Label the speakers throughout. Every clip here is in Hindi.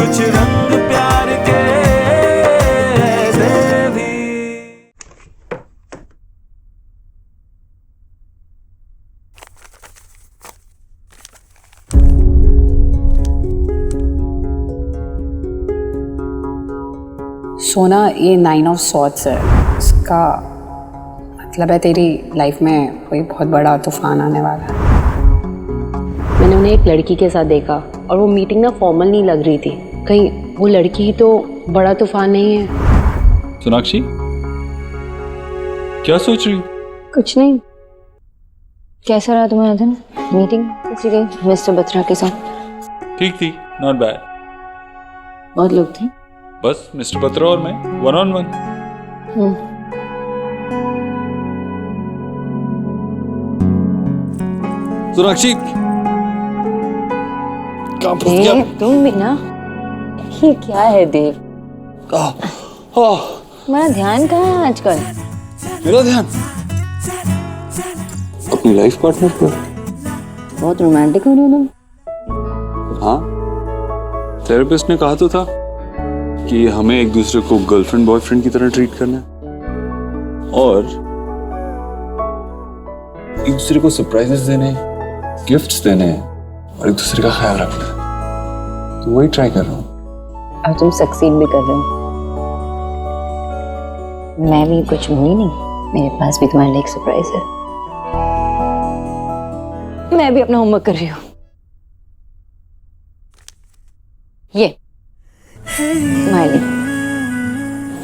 Speaker 1: कुछ रंग प्यार के दे भी।
Speaker 2: सोना, ये 9 ऑफ सॉर्ड्स है। इसका मतलब है तेरी लाइफ में कोई बहुत बड़ा तूफान आने वाला है।
Speaker 3: मैंने उन्हें एक लड़की के साथ देखा और वो मीटिंग ना फॉर्मल नहीं लग रही थी। कहीं वो लड़की ही तो बड़ा तूफान नहीं है?
Speaker 4: सोनाक्षी, क्या सोच रही हो?
Speaker 3: कुछ नहीं। कैसा रहा तुम्हारा दिन? मीटिंग कैसी गई मिस्टर बत्रा के साथ?
Speaker 4: ठीक थी, नॉट बैड।
Speaker 3: बहुत लोग थे?
Speaker 4: बस मिस्टर बत्रा और मैं, 1-on-1। सोनाक्षी, कहाँ फंस गया?
Speaker 3: तुम भी ना, ये क्या है देव? तुम्हारा ध्यान कहाँ है आजकल?
Speaker 4: मेरा ध्यान अपनी लाइफ पार्टनर पर।
Speaker 3: बहुत रोमांटिक हो रहे हो तुम।
Speaker 4: हाँ, थेरेपिस्ट ने कहा तो था कि हमें एक दूसरे को गर्लफ्रेंड बॉयफ्रेंड की तरह ट्रीट करना है और एक दूसरे को सरप्राइजेस देने, गिफ्ट्स देने और एक दूसरे का ख्याल रखना है। तो वही ट्राई कर रहा हूँ।
Speaker 3: और तुम सक्सीड भी कर रहे हो। मैं भी कुछ भूली नहीं, मेरे पास भी तुम्हारे लिए एक सरप्राइज है। मैं भी अपना होमवर्क कर रही हूँ। ये तुम्हारे लिए।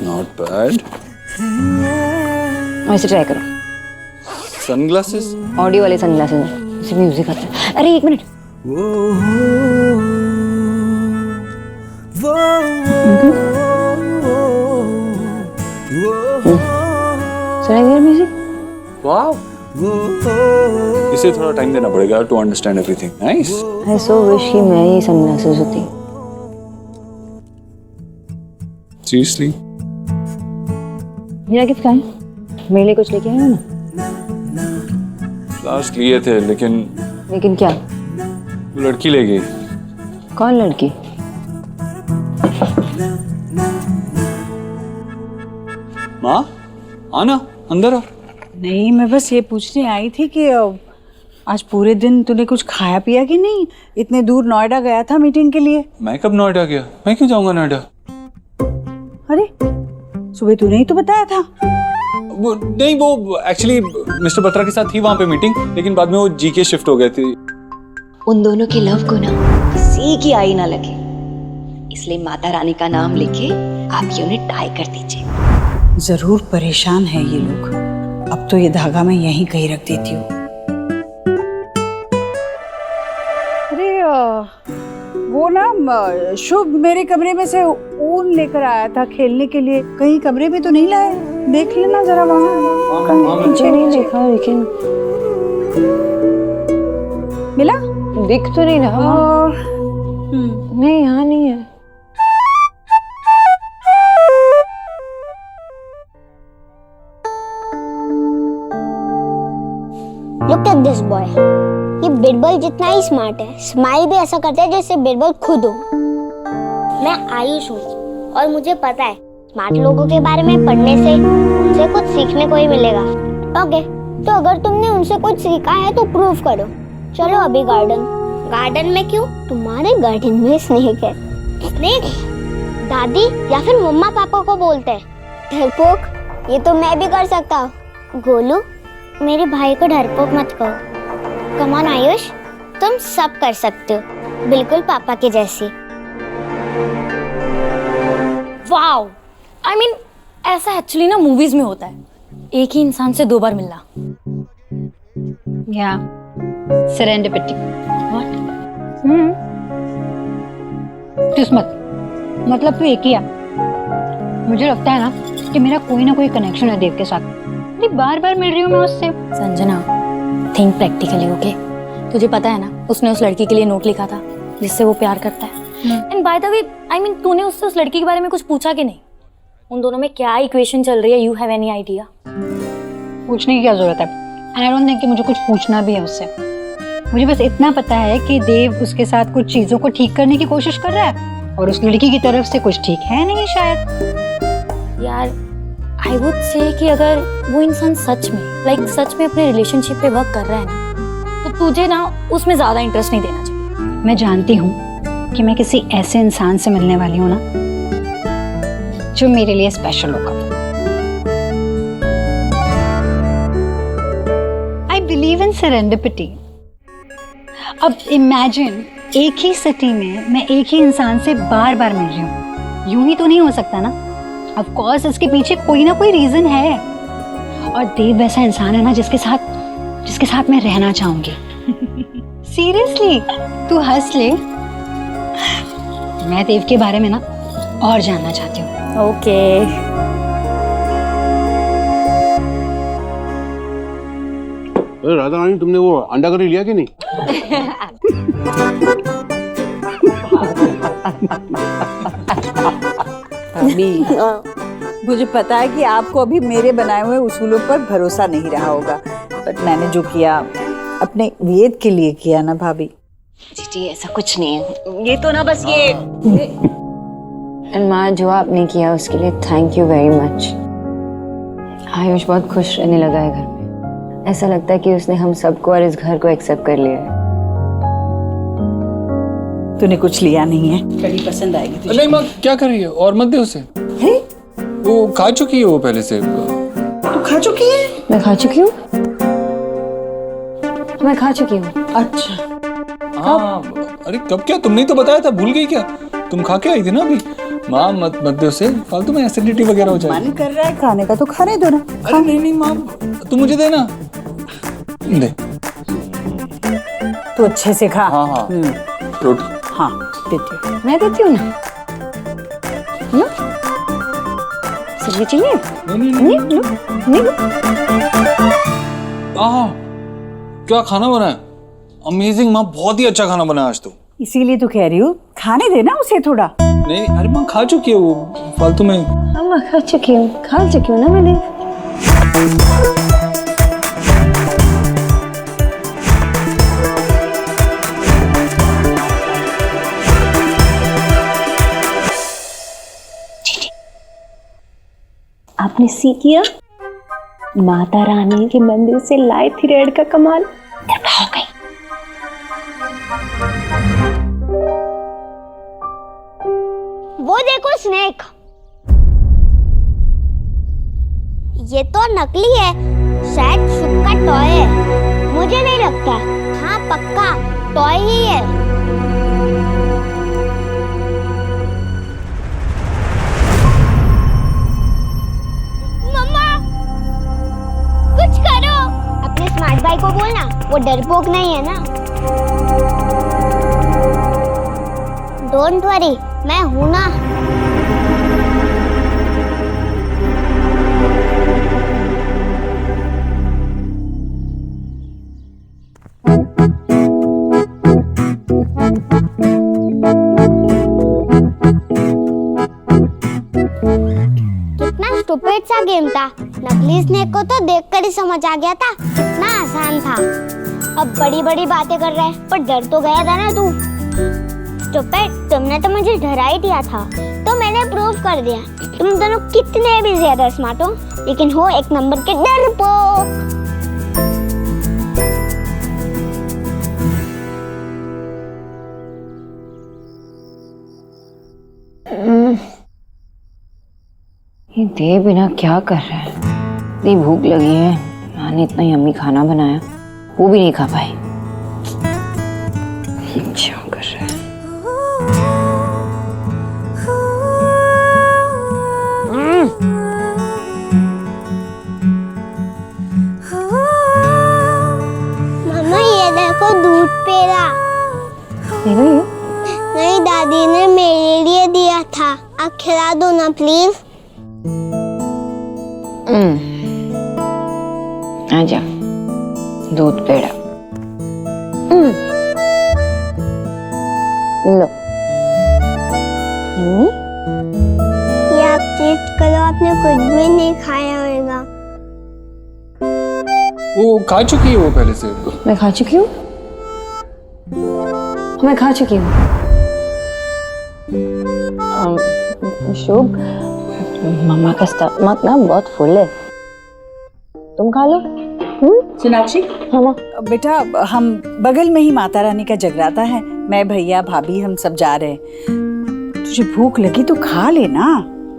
Speaker 4: Not bad.
Speaker 3: वैसे ट्राई करो।
Speaker 4: सनग्लासेस?
Speaker 3: ऑडियो वाले सनग्लासेस हैं, इसमें म्यूजिक आता है। अरे एक मिनट। सुनाई दे रहा म्यूजिक?
Speaker 4: वाओ, इसे थोड़ा टाइम देना पड़ेगा to understand everything. Nice.
Speaker 3: I so wish कि मैं ही सनग्लासेस होती।
Speaker 4: सीरियसली?
Speaker 3: मेरा गिफ्ट कहाँ है? मेरे लिए कुछ लेके आए हो ना?
Speaker 4: लास्ट लिए थे लेकिन
Speaker 3: क्या?
Speaker 4: वो लड़की ले गई।
Speaker 3: कौन लड़की?
Speaker 4: माँ, आना अंदर आ।
Speaker 5: नहीं, मैं बस ये पूछने आई थी कि आज पूरे दिन तूने कुछ खाया पिया कि नहीं? इतने दूर नोएडा गया था मीटिंग के लिए।
Speaker 4: मैं कब नोएडा गया? मैं क्यों जाऊंगा नोएडा?
Speaker 5: अरे सुबह तूने ही तो बताया था।
Speaker 4: वो नहीं, वो एक्चुअली मिस्टर बत्रा के साथ थी वहां पे मीटिंग, लेकिन बाद में वो जीके शिफ्ट हो गए थे।
Speaker 6: उन दोनों के लव को ना किसी की आई ना लगे, इसलिए माता रानी का नाम लेके आप ये उन्हें टाई कर दीजिए।
Speaker 5: जरूर परेशान है ये लोग। अब तो ये धागा मैं यहीं कहीं रख देती हूँ। अरे वो ना शुभ मेरे कमरे में से ऊन लेकर आया था खेलने के लिए। कहीं कमरे में तो नहीं लाए? देख लेना जरा वहाँ।
Speaker 3: मुझे नहीं देखा, लेकिन
Speaker 5: मिला?
Speaker 3: दिख तो नहीं रहा। नहीं, यहाँ नहीं है।
Speaker 7: Look at this boy. ये बिरबल जितना ही स्मार्ट है। स्माइल भी ऐसा करता है जैसे बिरबल खुद हो। मैं आयुष हूँ और मुझे पता है स्मार्ट लोगों के बारे में पढ़ने से उनसे कुछ सीखने को ही मिलेगा। ओके, तो अगर तुमने उनसे कुछ सीखा है तो प्रूव करो। चलो अभी गार्डन। गार्डन में क्यों? तुम्हारे गार्डन में स्नेक है। स्नेक? दादी या फिर मम्मा पापा को बोलते हैं। डरपोक? ये तो मैं भी कर सकता हूँ। गोलू, मेरे भाई को डरपोक मत कहो। कम ऑन आयुष, तुम सब कर सकते हो, बिल्कुल पापा के जैसी।
Speaker 8: वाओ, आई मीन ऐसा एक्चुअली ना मूवीज में होता है, एक ही इंसान से 2 बार मिलना।
Speaker 3: या सेरेंडिपिटी।
Speaker 8: व्हाट?
Speaker 3: किस्मत। मतलब तू एक ही है। मुझे लगता है ना कि मेरा कोई ना कोई कनेक्शन है देव के साथ। बार बार मिल रही हूँ मैं उससे।
Speaker 8: Sanjana, think practically, okay? तुझे पता है ना उसने उस लड़की के लिए नोट लिखा था जिससे वो प्यार करता है। And by the way, I mean तूने उससे उस लड़की के बारे में कुछ पूछा कि नहीं? उन दोनों में क्या इक्वेशन चल रही है? You have any idea?
Speaker 3: पूछने की क्या जरूरत है? एंड आई डोंट थिंक कि मुझे कुछ पूछना भी है उससे। मुझे बस इतना पता है कि देव उसके साथ कुछ चीजों को ठीक करने की कोशिश कर रहा है और उस लड़की की तरफ से कुछ ठीक है नहीं शायद।
Speaker 8: यार आई वुड से कि अगर वो इंसान सच में सच में अपने रिलेशनशिप पे वर्क कर रहा है ना, तो तुझे ना उसमें ज्यादा इंटरेस्ट नहीं देना चाहिए।
Speaker 3: मैं जानती हूँ कि मैं किसी ऐसे इंसान से मिलने वाली हूँ ना जो मेरे लिए स्पेशल होगा। I believe in serendipity. अब इमेजिन एक ही सिटी में मैं एक ही इंसान से बार बार मिल रही हूँ, यूं ही तो नहीं हो सकता ना। ऑफ कोर्स इसके पीछे कोई ना कोई रीजन है, और देव वैसा इंसान है ना जिसके साथ मैं रहना चाहूंगी। सीरियसली तू हंस ले, मैं देव के बारे में ना और जानना चाहती हूँ।
Speaker 8: ओके
Speaker 9: राधा रानी, तुमने वो अंडा करी लिया कि नहीं?
Speaker 5: भाभी, मुझे पता है कि आपको अभी मेरे बनाए हुए उसूलों पर भरोसा नहीं रहा होगा, बट मैंने जो किया अपने वेद के लिए किया ना भाभी।
Speaker 6: जी ऐसा कुछ नहीं है, ये तो ना बस ये माँ, जो आपने किया उसके लिए thank you very much. Ayush बहुत खुश रहने लगा है घर में। ऐसा लगता है कि उसने हम सबको और इस घर को एक्सेप्ट कर लिया है।
Speaker 5: तूने कुछ लिया नहीं है, कड़ी पसंद आएगी तुझे।
Speaker 4: नहीं माँ, क्या कर रही है? और मत दे उसे। वो खा चुकी है वो पहले से।
Speaker 5: तू खा चुकी है?
Speaker 6: मैं खा चुकी हूँ, मैं खा चुकी हूँ।
Speaker 4: अच्छा हाँ, अरे कब? क्या तुमने तो बताया था, भूल गई क्या? तुम खा के आई थी ना अभी। माँ मत दे उसे, फालतू में एसिडिटी वगैरह हो जाएगी।
Speaker 5: मन कर रहा है खाने का तो खाने दो ना।
Speaker 4: अरे नहीं माँ, तू मुझे दे ना, दे।
Speaker 5: तू अच्छे से खा।
Speaker 4: हाँ रोटी।
Speaker 5: हाँ देती हूँ।
Speaker 6: मैं देती हूँ ना, सब्जी चाहिए? नहीं
Speaker 4: क्या खाना बना है? अमेजिंग माँ, बहुत ही अच्छा खाना बना आज तो।
Speaker 5: इसीलिए तो कह रही हूँ, खाने देना उसे थोड़ा।
Speaker 4: नहीं अरे माँ खा चुकी है वो, फालतू में।
Speaker 6: मैं खा चुकी हूँ ना मैंने।
Speaker 10: आपने सीख किया माता रानी के मंदिर से लाए थ्रेड का कमाल हो गई।
Speaker 7: वो देखो स्नेक, ये तो नकली है, शायद शुभ का टॉय है। मुझे नहीं लगता। हाँ पक्का टॉय ही है। मम्मा कुछ करो। अपने स्मार्ट भाई को बोलना, वो डरपोक नहीं है ना। डोंट वरी, मैं हूं ना। कितना स्टूपिड सा गेम था। नकली स्नेक को तो देखकर ही समझ आ गया था, कितना आसान था। अब बड़ी बड़ी बातें कर रहा है, पर डर तो गया था ना तू। स्टूपिड, तुमने तो मुझे डरा ही दिया था, तो मैंने प्रूव कर दिया। तुम दोनों कितने भी ज्यादा स्मार्ट हो, लेकिन हो एक नंबर के डरपोक।
Speaker 6: ये देव बिना क्या कर रहा है? इतनी भूख लगी है, माँ ने इतना यम्मी खाना बनाया, वो भी नहीं खा पाई। क्या कर रहा है?
Speaker 7: मम्मा ये देखो दूध पेड़ा। नहीं, दादी ने मेरे लिए दिया था। आप खिला दो ना प्लीज।
Speaker 6: आजा, दूध पेड़ा। लो यम्मी।
Speaker 7: ये आप टेस्ट करो, आपने कुछ भी नहीं खाया होगा।
Speaker 4: वो खा चुकी है वो पहले से।
Speaker 6: मैं खा चुकी हूँ, मैं खा चुकी हूँ। शुभ, मम्मा का स्टमक ना बहुत फुल है, तुम खा लो।
Speaker 5: सोनाक्षी,
Speaker 6: हाँ माँ।
Speaker 5: बेटा हम बगल में ही माता रानी का जगराता है, मैं भैया भाभी हम सब जा रहे हैं। तुझे भूख लगी तो खा लेना।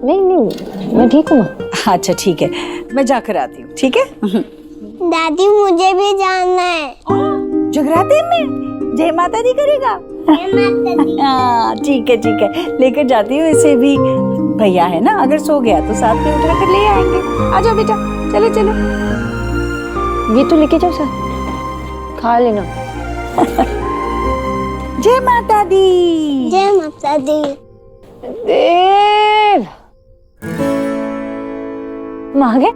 Speaker 6: नहीं नहीं, मैं ठीक हूँ माँ।
Speaker 5: अच्छा ठीक है, मैं जाकर आती हूँ। ठीक है
Speaker 7: दादी मुझे भी जाना है।
Speaker 5: जगराते में जय माता दी करेगा? हाँ ठीक है, लेकर जाती हूँ इसे भी। भैया है ना, अगर सो गया तो साथ में उठा कर ले आएंगे। आ जाओ बेटा, चलो चलो।
Speaker 6: ये तो लेके जाओ साथ, खा लेना।
Speaker 5: जय माता दी।
Speaker 7: जय माता दी।
Speaker 6: देव मांगे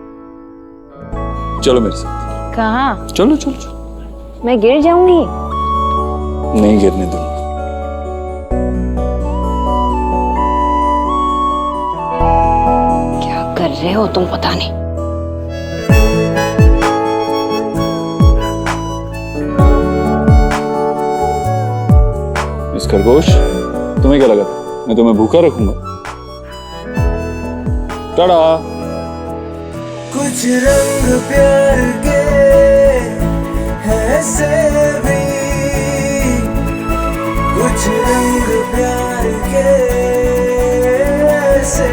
Speaker 4: चलो मेरे साथ।
Speaker 6: कहाँ?
Speaker 4: चलो चलो चलो।
Speaker 6: मैं गिर जाऊंगी।
Speaker 4: नहीं गिरने दूंगा।
Speaker 6: क्या कर रहे हो तुम, पता नहीं।
Speaker 4: इस खरगोश, तुम्हें क्या लगा था मैं तुम्हें भूखा रखूंगा? टाड़ा।
Speaker 1: कुछ रंग प्यार के ऐसे भी, कुछ रंग प्यार के ऐसे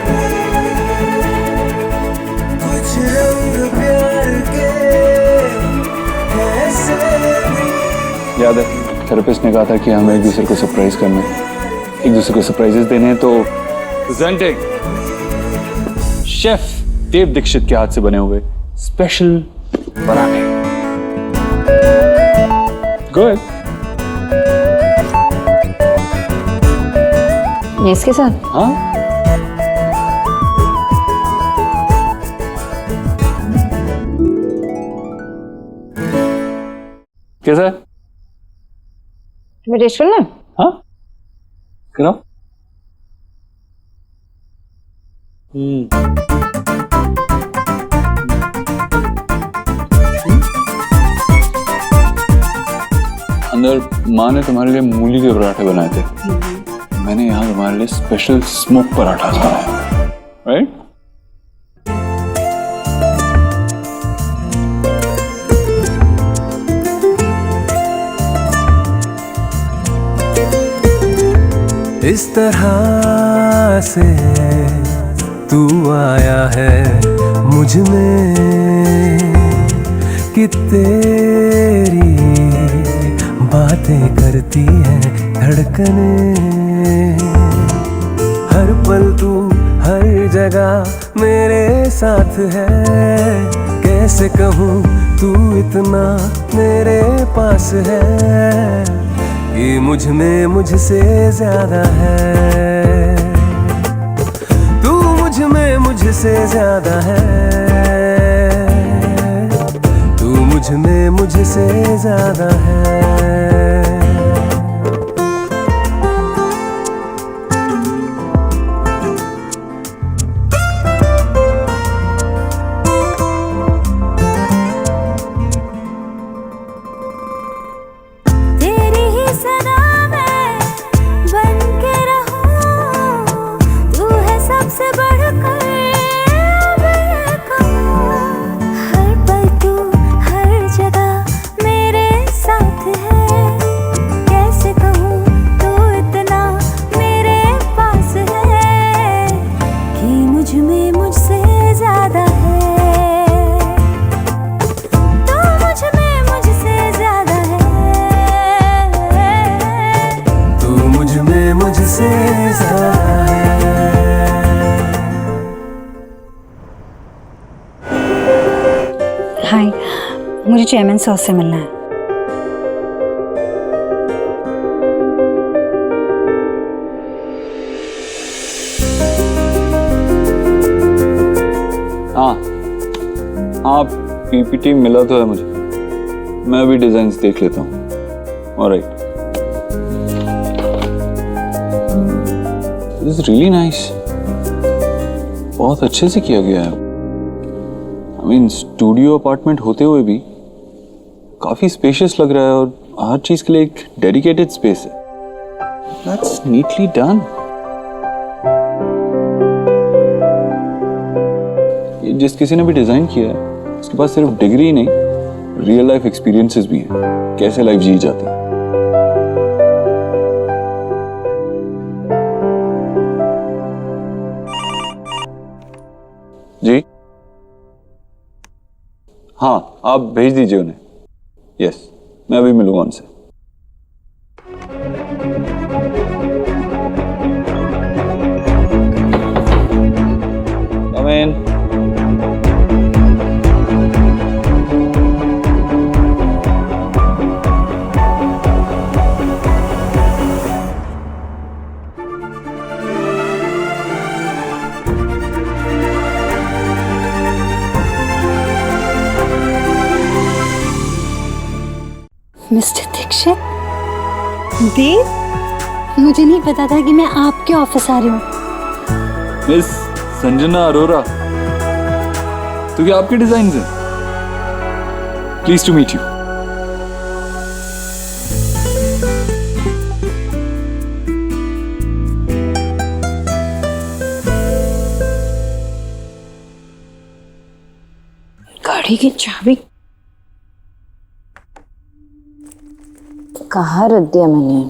Speaker 1: भी, कुछ रंग प्यार के ऐसे भी।
Speaker 4: याद है थेरेपिस्ट ने कहा था कि हमें एक दूसरे को सरप्राइज करना है, एक दूसरे को सरप्राइजेस देने हैं। तो प्रेजेंटिंग शेफ देव दीक्षित के हाथ से बने हुए स्पेशल पराठे। गुड।
Speaker 6: ये इसके साथ?
Speaker 4: हाँ कैसा है?
Speaker 6: तुम्हें टेस्ट करना है?
Speaker 4: हाँ कराओ। अंदर माँ ने तुम्हारे लिए मूली के पराठे बनाए थे, मैंने यहाँ तुम्हारे लिए स्पेशल स्मोक पराठा बनाया, राइट?
Speaker 1: इस तरह से तू आया है मुझ में कि तेरी बातें करती हैं धड़कने। हर पल तू हर जगह मेरे साथ है, कैसे कहूँ तू इतना मेरे पास है कि मुझ में मुझसे ज्यादा है, तू मुझ में मुझसे ज्यादा है, तू मुझ में मुझसे ज्यादा है।
Speaker 3: हाय, मुझे चेयरमैन सर से मिलना है।
Speaker 4: हाँ पीपीटी मिला तो है मुझे, मैं अभी डिजाइन्स देख लेता हूँ। Alright, this is really nice, बहुत अच्छे से किया गया है। आई मीन स्टूडियो अपार्टमेंट होते हुए भी काफी स्पेशियस लग रहा है और हर चीज के लिए एक डेडिकेटेड स्पेस है। That's neatly done. जिस किसी ने भी डिजाइन किया है उसके पास सिर्फ डिग्री ही नहीं, रियल लाइफ एक्सपीरियंसेस भी हैं, कैसे लाइफ जी जाती है। जी हाँ, आप भेज दीजिए उन्हें। यस, मैं अभी मिलूंगा उनसे। Come in.
Speaker 3: मिस्टर दीक्षित, देव, मुझे नहीं पता था कि मैं आपके ऑफिस आ रही हूँ।
Speaker 4: मिस संजना अरोरा, तो क्या आपके डिजाइन हैं? Please to meet you.
Speaker 2: गाड़ी की चाबी
Speaker 6: कहाँ रख दिया मैंने?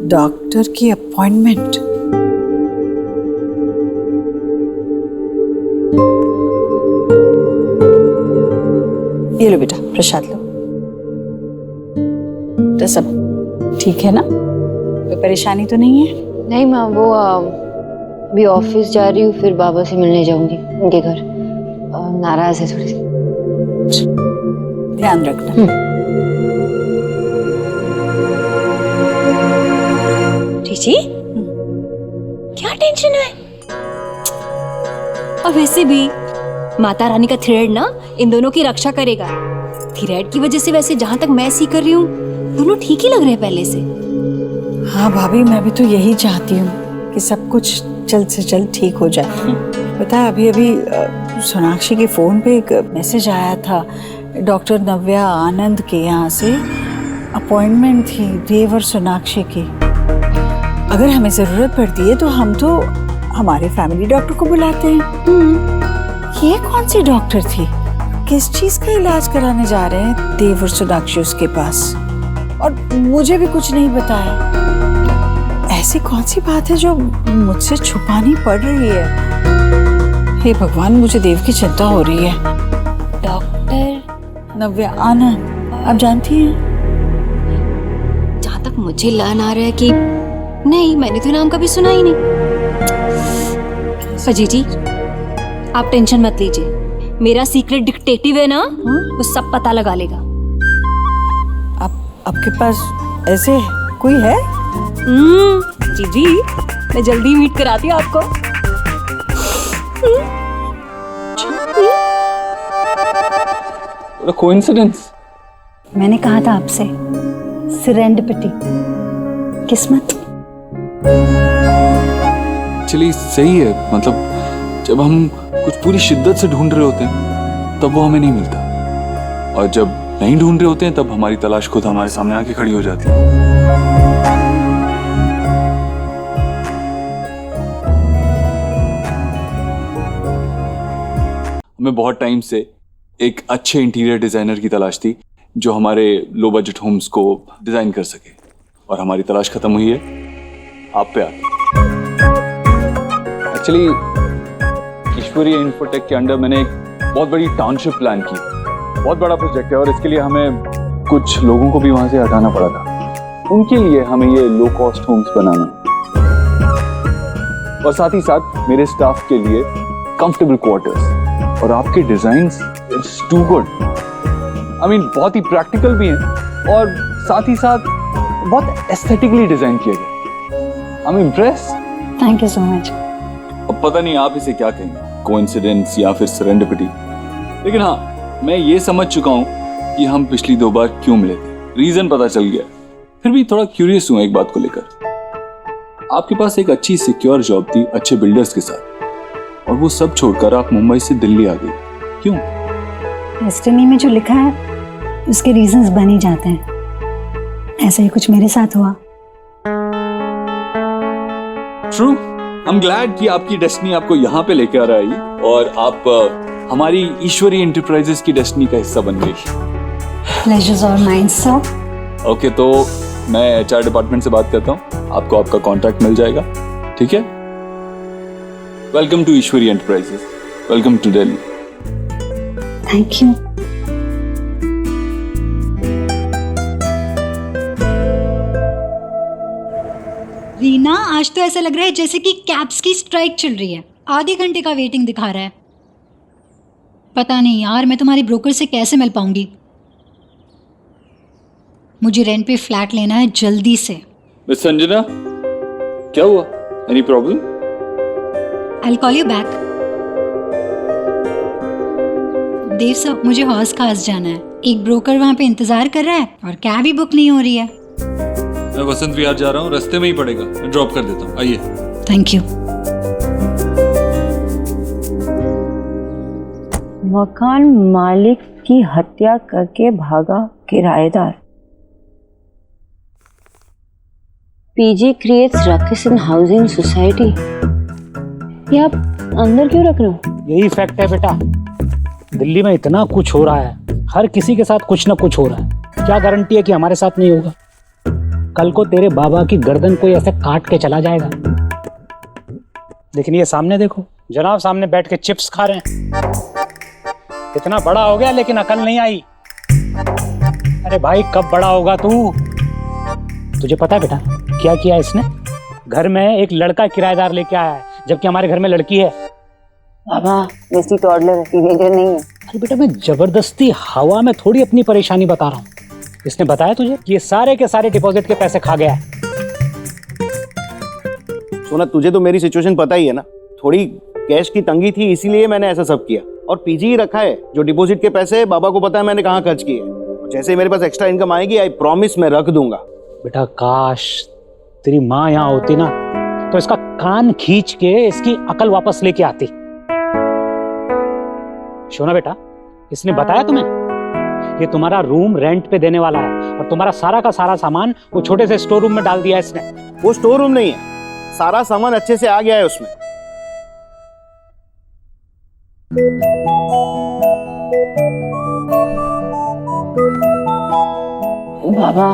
Speaker 5: डॉक्टर की अपॉइंटमेंट। ये लो बेटा, प्रसाद लो। तो सब ठीक है ना? कोई परेशानी तो नहीं है?
Speaker 6: नहीं माँ, वो अभी ऑफिस जा रही हूँ, फिर बाबा से मिलने जाऊंगी उनके घर। नाराज है थोड़ी सी।
Speaker 5: ध्यान रखना।
Speaker 8: जी क्या टेंशन है? और वैसे भी माता रानी का थ्रेड ना इन दोनों की रक्षा करेगा। थ्रेड की वजह से वैसे जहां तक मैं सी कर रही हूँ, दोनों ठीक ही लग रहे हैं पहले से।
Speaker 5: हाँ भाभी, मैं भी तो यही चाहती हूँ कि सब कुछ जल्द से जल्द ठीक हो जाए। पता है, अभी अभी सोनाक्षी के फोन पे एक मैसेज आया था, डॉक्टर नव्या आनंद के यहाँ से अपॉइंटमेंट थी देव और सोनाक्षी की। अगर हमें जरूरत पड़ती है तो हम तो हमारे फैमिली डॉक्टर को बुलाते हैं। ये कौन सी डॉक्टर थी? किस चीज का इलाज कराने जा रहे हैं देव और सोनाक्षी उसके पास, और मुझे भी कुछ नहीं बताया। ऐसी कौन सी बात है जो मुझसे छुपानी पड़ रही है? हे भगवान, मुझे देव की चिंता हो रही है।
Speaker 8: डॉक्टर
Speaker 5: नव्या आनंद, आप जानती हैं?
Speaker 8: जहां तक मुझे लन आ रहा है कि नहीं, मैंने तो नाम कभी सुना ही नहीं। अजी जी, आप टेंशन मत लीजिए, मेरा सीक्रेट डिटेक्टिव है ना, वो सब पता लगा लेगा।
Speaker 5: आपके पास ऐसे कोई है?
Speaker 8: जी जी, मैं जल्दी मीट कराती हूँ आपको।
Speaker 4: कोइंसिडेंस।
Speaker 3: मैंने कहा था आपसे, सेरेंडिपिटी, किस्मत।
Speaker 4: चलिए सही है, मतलब जब हम कुछ पूरी शिद्दत से ढूंढ रहे होते हैं तब वो हमें नहीं मिलता, और जब नहीं ढूंढ रहे होते हैं तब हमारी तलाश खुद हमारे सामने आके खड़ी हो जाती है। हमें बहुत टाइम से एक अच्छे इंटीरियर डिजाइनर की तलाश थी जो हमारे लो बजट होम्स को डिजाइन कर सके, और हमारी तलाश खत्म हुई है आप पे आके। एक्चुअली ईश्वरी इन्फोटेक के अंडर मैंने एक बहुत बड़ी टाउनशिप प्लान की, बहुत बड़ा प्रोजेक्ट है, और इसके लिए हमें कुछ लोगों को भी वहां से हटाना पड़ा था। उनके लिए हमें ये लो कॉस्ट होम्स बनाना, और साथ ही साथ मेरे स्टाफ के लिए कंफर्टेबल क्वार्टर्स। और आपके designs it's too good, I mean बहुत ही प्रैक्टिकल भी हैं, और साथ ही साथ बहुत एस्थेटिकली डिजाइन किए गए। I am impressed.
Speaker 3: Thank you so much.
Speaker 4: अब पता नहीं आप इसे क्या कहेंगे, कोइंसिडेंस या फिर सेरेंडिपिटी, लेकिन हाँ, मैं ये समझ चुका हूँ कि हम पिछली 2 बार क्यों मिले थे, रीजन पता चल गया। फिर भी थोड़ा क्यूरियस हूँ एक बात को लेकर। आपके पास एक अच्छी सिक्योर जॉब थी अच्छे बिल्डर्स के साथ, और वो सब छोड़कर आप मुंबई से दिल्ली आ गई, क्यों?
Speaker 3: डेस्टिनी में जो लिखा है उसके रीजंस बन ही जाते हैं। ऐसा ही कुछ मेरे साथ हुआ।
Speaker 4: ट्रू, आई एम ग्लैड कि आपकी डेस्टिनी आपको यहाँ पे लेके आ रहा है और आप हमारी ईश्वरी एंटरप्राइजेस की डेस्टिनी का हिस्सा बन गई।
Speaker 3: प्लेजर्स और माइन सर।
Speaker 4: ओके, तो मैं एचआर डिपार्टमेंट से बात करता हूँ, आपको आपका कॉन्ट्रैक्ट मिल जाएगा, ठीक है? Welcome to Ishwari enterprises, welcome to Delhi.
Speaker 3: Thank you. Reena, आज तो ऐसा लग रहा है जैसे कि कैब्स की स्ट्राइक चल रही है। आधे घंटे का वेटिंग दिखा रहा है। पता नहीं यार, मैं तुम्हारी ब्रोकर से कैसे मिल पाऊंगी। मुझे रेंट पे फ्लैट लेना है जल्दी से।
Speaker 4: मिस संजना, क्या हुआ? Any problem?
Speaker 3: I will call you back. Dev साहब, मुझे हौस खास जाना है। एक ब्रोकर वहाँ पे इंतजार कर रहा है और कैब ही बुक नहीं हो रही है।
Speaker 4: मैं वसंत विहार जा रहा हूँ, रास्ते में ही पड़ेगा, मैं ड्रॉप कर देता हूँ, आइए।
Speaker 3: Thank you.
Speaker 6: मकान मालिक की हत्या करके भागा किराएदार। पीजी क्रिएट्स रकिस इन हाउसिंग सोसाइटी। ये आप अंदर क्यों रख रहे हो?
Speaker 11: यही फैक्ट है बेटा, दिल्ली में इतना कुछ हो रहा है, हर किसी के साथ कुछ ना कुछ हो रहा है। क्या गारंटी है कि हमारे साथ नहीं होगा? कल को तेरे बाबा की गर्दन कोई ऐसे काट के चला जाएगा। लेकिन ये सामने देखो, जनाब सामने बैठ के चिप्स खा रहे हैं। इतना बड़ा हो गया लेकिन अकल नहीं आई। अरे भाई, कब बड़ा होगा तू? तुझे पता है बेटा क्या किया इसने? घर में एक लड़का किराएदार लेके आया है, जबकि हमारे घर में लड़की है।
Speaker 6: बाबा, वैसी टॉडलर है, टीनेजर नहीं है।
Speaker 11: अरे बेटा, मैं जबरदस्ती हवा में थोड़ी अपनी परेशानी बता रहा हूँ। इसने बताया तुझे कि ये सारे के सारे डिपॉजिट के पैसे खा गया है।
Speaker 9: सोना, तुझे तो मेरी सिचुएशन पता ही है ना, थोड़ी कैश की तंगी थी, इसीलिए मैंने ऐसा सब किया। और पीजी ही रखा है, जो डिपॉजिट के पैसे बाबा को पता है मैंने कहाँ खर्च किए। जैसे ही मेरे पास एक्स्ट्रा इनकम आएगी, आई प्रॉमिस मैं रख दूंगा।
Speaker 11: बेटा, काश तेरी माँ यहाँ होती ना, तो इसका कान खींच के इसकी अकल वापस लेके आती। शोना बेटा, इसने बताया तुम्हें ये तुम्हारा रूम रेंट पे देने वाला है और तुम्हारा सारा का सारा सामान वो छोटे से स्टोर रूम में डाल दिया है इसने।
Speaker 9: वो स्टोर रूम नहीं है, सारा सामान अच्छे से आ गया है उसमें।
Speaker 6: बाबा,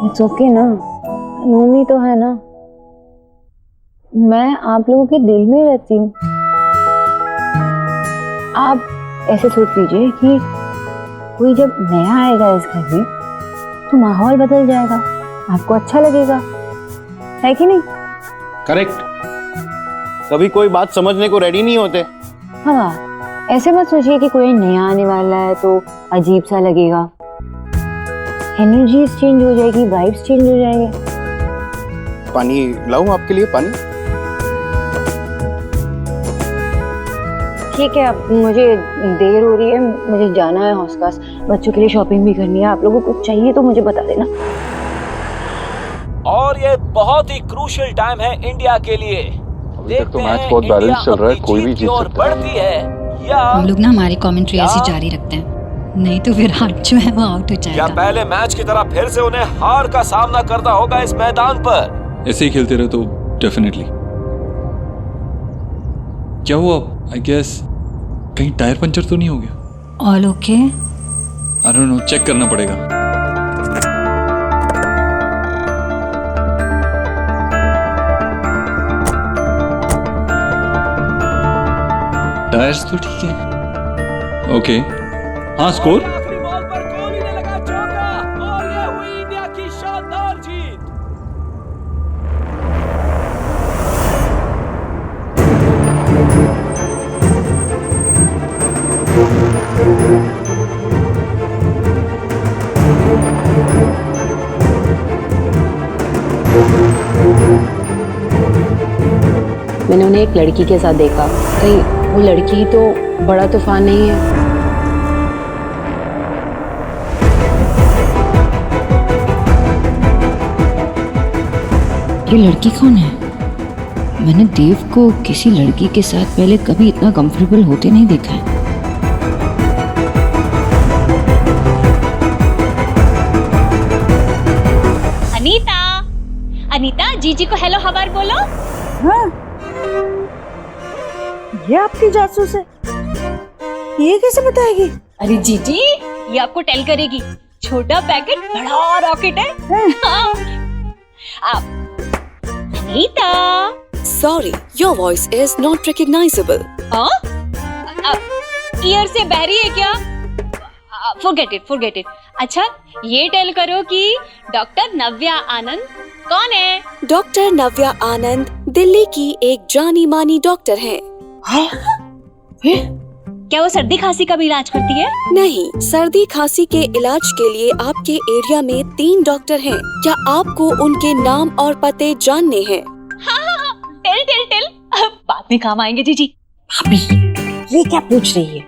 Speaker 6: इट्स ओके ना, रूम ही तो है ना। मैं आप लोगों के दिल में रहती हूँ। आप ऐसे सोच लीजिए कि कोई जब नया आएगा इस घर में तो माहौल बदल जाएगा, आपको अच्छा लगेगा, है कि नहीं?
Speaker 9: करेक्ट। कभी कोई बात समझने को रेडी नहीं होते।
Speaker 6: हाँ, ऐसे मत सोचिए कि कोई नया आने वाला है तो अजीब सा लगेगा। एनर्जी चेंज हो जाएगी, वाइब्स चेंज हो जाएंगे।
Speaker 9: पानी लाऊं आपके लिए? पानी?
Speaker 6: ठीक है, अब मुझे देर हो रही है, मुझे जाना है हौसखास, बच्चों के लिए शॉपिंग भी करनी है। आप लोगों को कुछ चाहिए तो मुझे बता देना।
Speaker 12: और ये बहुत ही क्रूशियल टाइम है इंडिया के लिए।
Speaker 4: अभी तक तो मैच बहुत बैलेंस चल रहा है, कोई भी जीत सकता है।
Speaker 12: बढ़ती है या
Speaker 3: हम लोग ना हमारी कमेंट्री ऐसी जारी रखते हैं, नहीं तो विराट जो है वो आउट हो जाएगा।
Speaker 12: या पहले मैच की तरह फिर से उन्हें हार का सामना करना होगा इस मैदान पर।
Speaker 4: ऐसे ही खेलते रहे तो डेफिनेटली। क्या हुआ? आई गेस कहीं टायर पंचर तो नहीं हो गया?
Speaker 3: All okay?
Speaker 4: I don't know, check करना पड़ेगा। टायर्स तो ठीक है। ओके, हाँ, स्कोर?
Speaker 12: आखिरी बॉल पर कोहली ने लगा चौका और ये हुई इंडिया की शानदार जीत।
Speaker 6: मैंने उन्हें एक लड़की के साथ देखा। कहीं वो लड़की तो बड़ा तूफान नहीं है?
Speaker 10: ये लड़की कौन है? मैंने देव को किसी लड़की के साथ पहले कभी इतना कंफर्टेबल होते नहीं देखा है।
Speaker 8: अनीता, अनीता, जीजी को हेलो हवार बोलो।
Speaker 5: हाँ, ये आपकी जासूस है? ये कैसे बताएगी?
Speaker 10: अरे जीजी, ये आपको टेल करेगी। छोटा पैकेट बड़ा रॉकेट है। हाँ। Anita,
Speaker 13: Sorry, your voice is not recognizable.
Speaker 10: हाँ? ईयर से बहरी है क्या? Forget it. अच्छा, ये टेल करो कि डॉक्टर नव्या आनंद कौन है?
Speaker 13: डॉक्टर नव्या आनंद दिल्ली की एक जानी मानी डॉक्टर हैं।
Speaker 10: क्या वो सर्दी खांसी का भी इलाज करती है?
Speaker 13: नहीं, सर्दी खांसी के इलाज के लिए आपके एरिया में 3 डॉक्टर हैं। क्या आपको उनके नाम और पते जानने हैं?
Speaker 10: हाँ, टेल। बाद में काम आएंगे जीजी।
Speaker 5: भाभी, ये क्या पूछ रही है?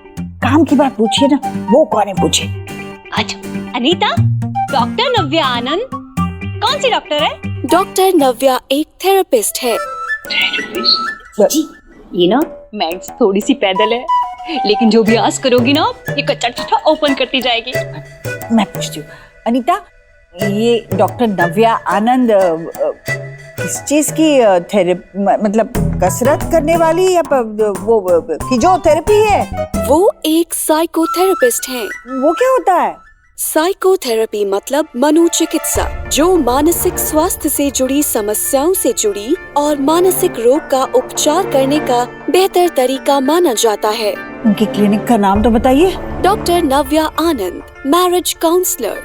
Speaker 5: काम की बात पूछिए ना, वो कौन है पूछे।
Speaker 10: अच्छा, अनीता, डॉक्टर नव्या आनंद कौन सी डॉक्टर है?
Speaker 13: डॉक्टर नव्या एक थेरेपिस्ट है।
Speaker 10: जी, ये ना मैथ्स थोड़ी सी पैदल है, लेकिन जो भी आस करोगी ना, ये कच्चा चिट्ठा ओपन करती जाएगी।
Speaker 5: मैं पूछती हूँ, अनीता, ये डॉक्टर नव्या आनंद किस चीज की मतलब कसरत करने वाली या वो फिजियोथेरेपी है?
Speaker 13: वो एक साइकोथेरेपिस्ट हैं।
Speaker 5: वो क्या होता है?
Speaker 13: साइकोथेरेपी मतलब मनोचिकित्सा, जो मानसिक स्वास्थ्य से जुड़ी समस्याओं से जुड़ी और मानसिक रोग का उपचार करने का बेहतर तरीका माना जाता है।
Speaker 5: उनकी क्लिनिक का नाम तो बताइए।
Speaker 13: डॉक्टर नव्या आनंद, मैरिज काउंसलर।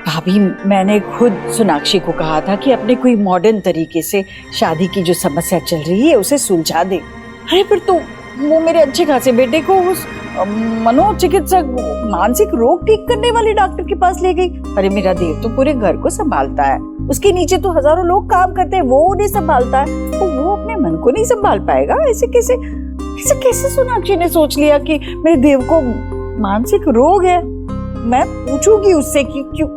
Speaker 5: भाभी, मैंने खुद सोनाक्षी को कहा था कि अपने कोई मॉडर्न तरीके से शादी की जो समस्या चल रही है उसे सुलझा दे। अरे पर तो वो मेरे अच्छे खासे बेटे को उस मनोचिकित्सक, मानसिक रोग ठीक करने वाले डॉक्टर के पास ले गई। अरे मेरा देव तो पूरे घर को संभालता है, उसके नीचे तो हजारों लोग काम करते हैं, वो उन्हें संभालता है, तो वो अपने मन को नहीं संभाल पाएगा? ऐसे कैसे सोनाक्षी ने सोच लिया कि मेरे देव को मानसिक रोग है? मैं पूछूंगी उससे कि क्यों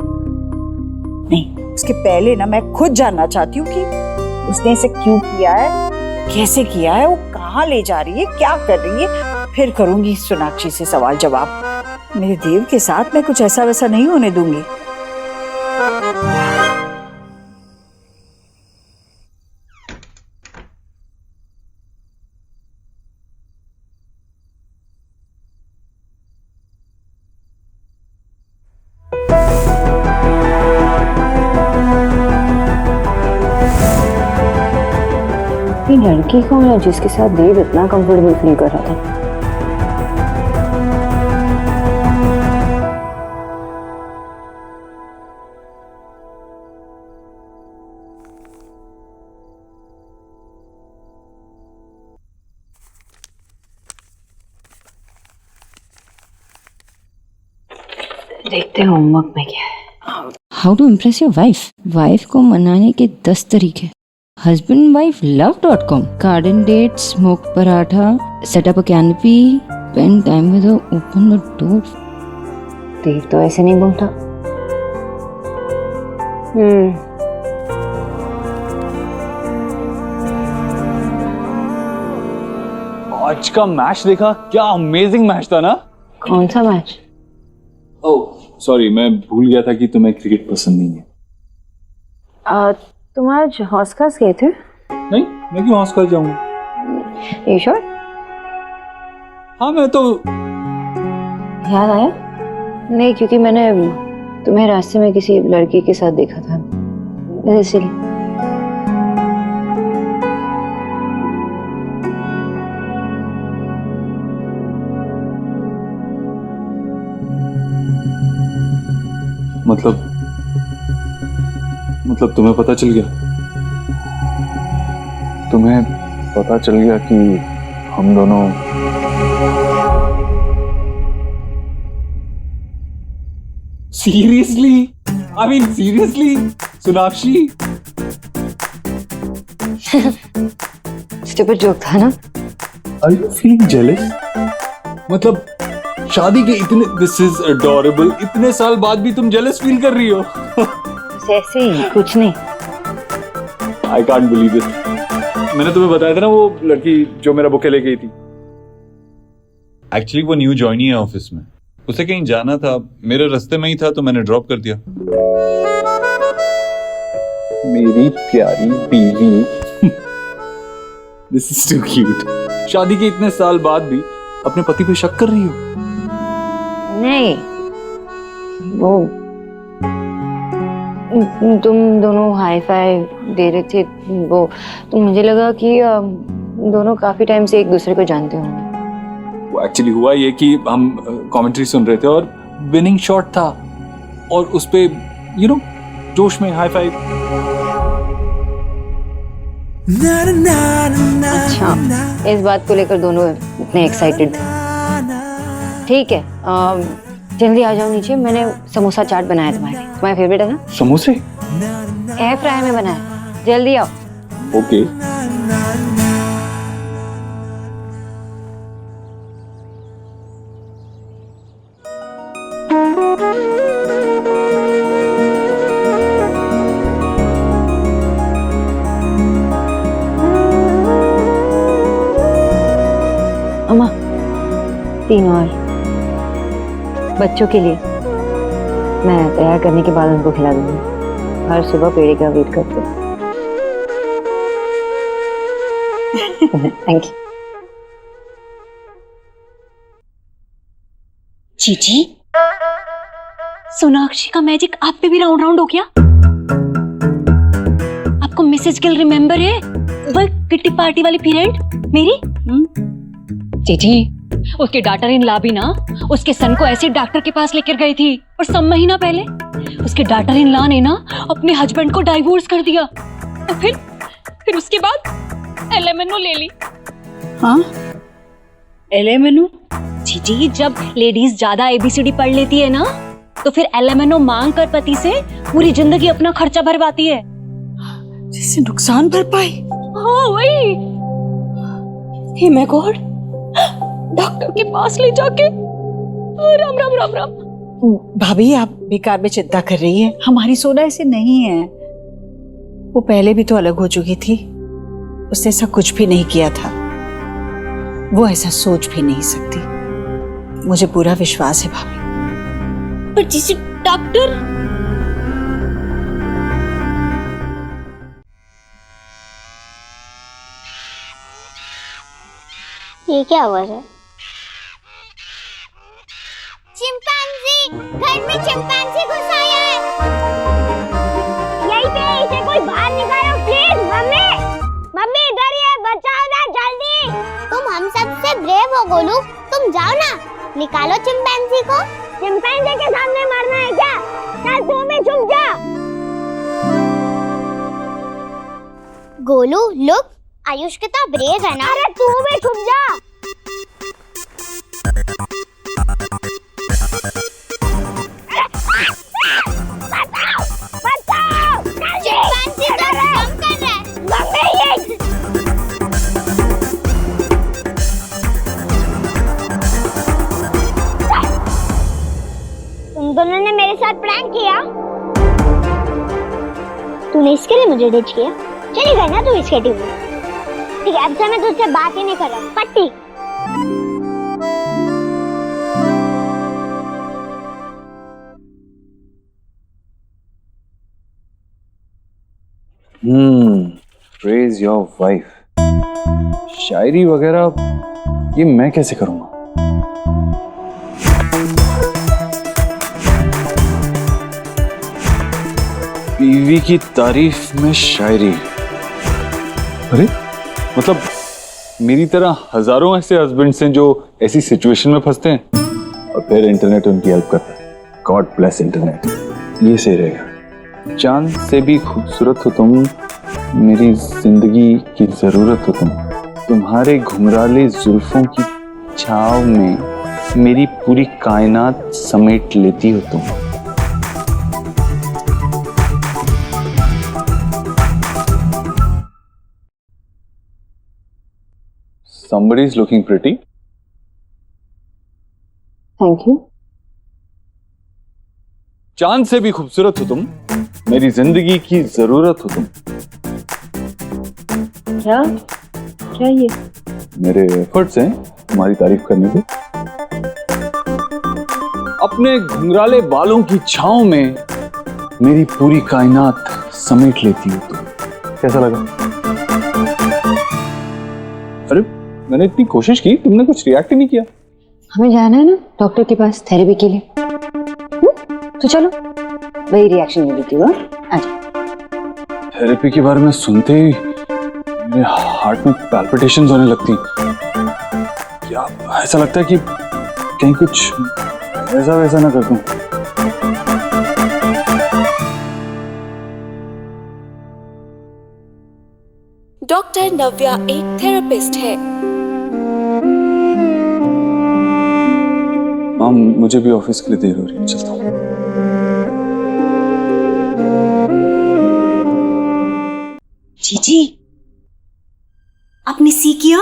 Speaker 5: नहीं। उसके पहले ना मैं खुद जानना चाहती हूँ कि उसने इसे क्यों किया है, कैसे किया है, वो कहाँ ले जा रही है, क्या कर रही है। फिर करूंगी सोनाक्षी से सवाल जवाब। मेरे देव के साथ मैं कुछ ऐसा वैसा नहीं होने दूंगी।
Speaker 6: ये लड़की कौन है जिसके साथ देव इतना कंफर्टेबल फील कर रहा था? देखते हैं होमवर्क में क्या है।
Speaker 14: How to impress your wife. Wife को मनाने के 10 तरीके। husbandwifelav.com। garden date, smoke paratha, set up a canopy, spend time with her, open the door।
Speaker 6: देव तो ऐसे नहीं बोलता।
Speaker 4: आज का मैच देखा? क्या अमेजिंग मैच था ना।
Speaker 6: कौन सा मैच?
Speaker 4: ओह सॉरी, मैं भूल गया था कि तुम्हें क्रिकेट पसंद नहीं है।
Speaker 6: तुम आज हॉस खास गए थे?
Speaker 4: नहीं, मैं क्यों हॉस खास जाऊंगा?
Speaker 6: ये श्योर?
Speaker 4: हाँ, मैं तो
Speaker 6: याद आया? नहीं, क्योंकि मैंने तुम्हें रास्ते में किसी लड़की के साथ देखा था, इसलिए।
Speaker 4: मतलब तुम्हें पता चल गया? तुम्हें पता चल गया कि हम दोनों seriously? I mean seriously Sonakshi?
Speaker 6: Stupid joke था ना?
Speaker 4: Are you feeling jealous? मतलब शादी के दिस इज अडोरेबल, इतने साल बाद भी तुम जेलस फील कर रही हो?
Speaker 6: ऐसे ही, कुछ नहीं।
Speaker 4: I can't believe it. मैंने तुम्हें बताया था ना वो लड़की जो मेरा बुके ले गई थी।
Speaker 15: एक्चुअली वो न्यू ज्वाइनी है ऑफिस में, उसे कहीं जाना था, मेरे रास्ते में ही था तो मैंने ड्रॉप कर दिया।
Speaker 4: मेरी प्यारी बीवी। This is too cute. शादी के इतने साल बाद भी अपने पति पे शक कर रही हो?
Speaker 6: नहीं, वो तुम दोनों हाई फाई दे रहे थे, वो तो मुझे लगा कि दोनों काफी टाइम से एक दूसरे को जानते होंगे।
Speaker 4: वो एक्चुअली हुआ ये कि हम कमेंट्री सुन रहे थे और विनिंग शॉट था और उस पे जोश में हाई फाइव।
Speaker 6: अच्छा, इस बात को लेकर दोनों इतने एक्साइटेड थे। ठीक है, जल्दी आ जाओ नीचे, मैंने समोसा चाट बनाया तुम्हारे फेवरेट है ना?
Speaker 4: समोसे
Speaker 6: एयर फ्राई में बनाया, जल्दी आओ।
Speaker 4: ओके।
Speaker 6: अम्मा, 3 और बच्चों के लिए मैं तैयार करने के बाद उनको खिला दूंगी। हर सुबह पेड़े का वेट करते। Thank you.
Speaker 10: जीजी, सोनाक्षी का मैजिक आप पे भी राउंड राउंड हो गया? आपको मिसेज गिल रिमेम्बर है? वो किट्टी पार्टी वाली पीरियड मेरी? जीजी, उसके डॉटर इन लॉ भी ना उसके सन को ऐसे डॉक्टर के पास लेकर गई थी और 6 महीना पहले उसके डॉटर इन लॉ ने ना अपने हस्बैंड को डाइवोर्स कर दिया और फिर उसके बाद एलएमएनओ ले ली।
Speaker 5: हाँ, एलएमएनओ?
Speaker 10: जी, जब लेडीज ज्यादा एबीसीडी पढ़ लेती है ना तो फिर एलएमएनओ मांग कर पति से पूरी जिंदगी अपना खर्चा भरवाती है।
Speaker 5: जिससे नुकसान भरपाई?
Speaker 10: हाँ वही। हे माय गॉड, डॉक्टर के पास ले जाके राम राम राम राम।
Speaker 5: भाभी, आप बेकार में चिंता कर रही हैं। हमारी सोना ऐसे नहीं है। वो पहले भी तो अलग हो चुकी थी, उसने ऐसा कुछ भी नहीं किया था। वो ऐसा सोच भी नहीं सकती, मुझे पूरा विश्वास है भाभी।
Speaker 10: पर जिसे डॉक्टर
Speaker 7: ये क्या आवाज है? चिंपैंजी, घर में चिंपैंजी घुस आया है। यहीं पे, इसे कोई बाहर निकालो प्लीज। मम्मी, मम्मी इधर ही है, बचाओ ना जल्दी। तुम हम सब से ब्रेव हो गोलू, तुम जाओ ना, निकालो चिंपैंजी को। चिंपैंजी के सामने मरना है क्या? चल तू भी छुप जा। गोलू लुक, आयुष कितना ब्रेव है ना। अरे तू भी छुप जा। तुम दोनों ने मेरे साथ प्रैंक किया। तूने इसके लिए मुझे डिच किया? चली गई ना तू इसके टीम में। ठीक है, अब से मैं तुझसे बात ही नहीं कर रहा। पट्टी।
Speaker 4: Praise your wife. शायरी वगैरह ये मैं कैसे करूंगा? बीवी की तारीफ में शायरी? अरे मतलब मेरी तरह हजारों ऐसे हस्बैंड्स हैं जो ऐसी सिचुएशन में फंसते हैं और फिर इंटरनेट उनकी हेल्प करता है। गॉड ब्लेस इंटरनेट, ये सही रहेगा। चांद से भी खूबसूरत हो तुम, मेरी जिंदगी की जरूरत हो तुम। तुम्हारे घुंघराले जुल्फों की छाव में मेरी पूरी कायनात समेट लेती हो तुम। Somebody is looking pretty.
Speaker 6: Thank you.
Speaker 4: चांद से भी खूबसूरत हो तुम, मेरी जिंदगी की जरूरत हो तुम।
Speaker 6: क्या क्या ये?
Speaker 4: मेरे एफर्ट्स हैं तुम्हारी तारीफ करने के। अपने घुंघराले बालों की छांव में मेरी पूरी कायनात समेट लेती हो। कैसा लगा? अरे मैंने इतनी कोशिश की, तुमने कुछ रिएक्ट ही नहीं किया।
Speaker 6: हमें जाना है ना डॉक्टर के पास थेरेपी के लिए। तो चलो, वही रिएक्शन मिली थी।
Speaker 4: थेरेपी के बारे में सुनते ही मेरे हार्ट में पैल्पिटेशंस होने लगती। क्या ऐसा लगता है कि कहीं कुछ ऐसा वैसा ना कर दूं।
Speaker 13: डॉक्टर नव्या एक थेरेपिस्ट है।
Speaker 4: माम, मुझे भी ऑफिस के लिए देर हो रही है, चलता हूँ।
Speaker 10: जीजी, आपने सी किया?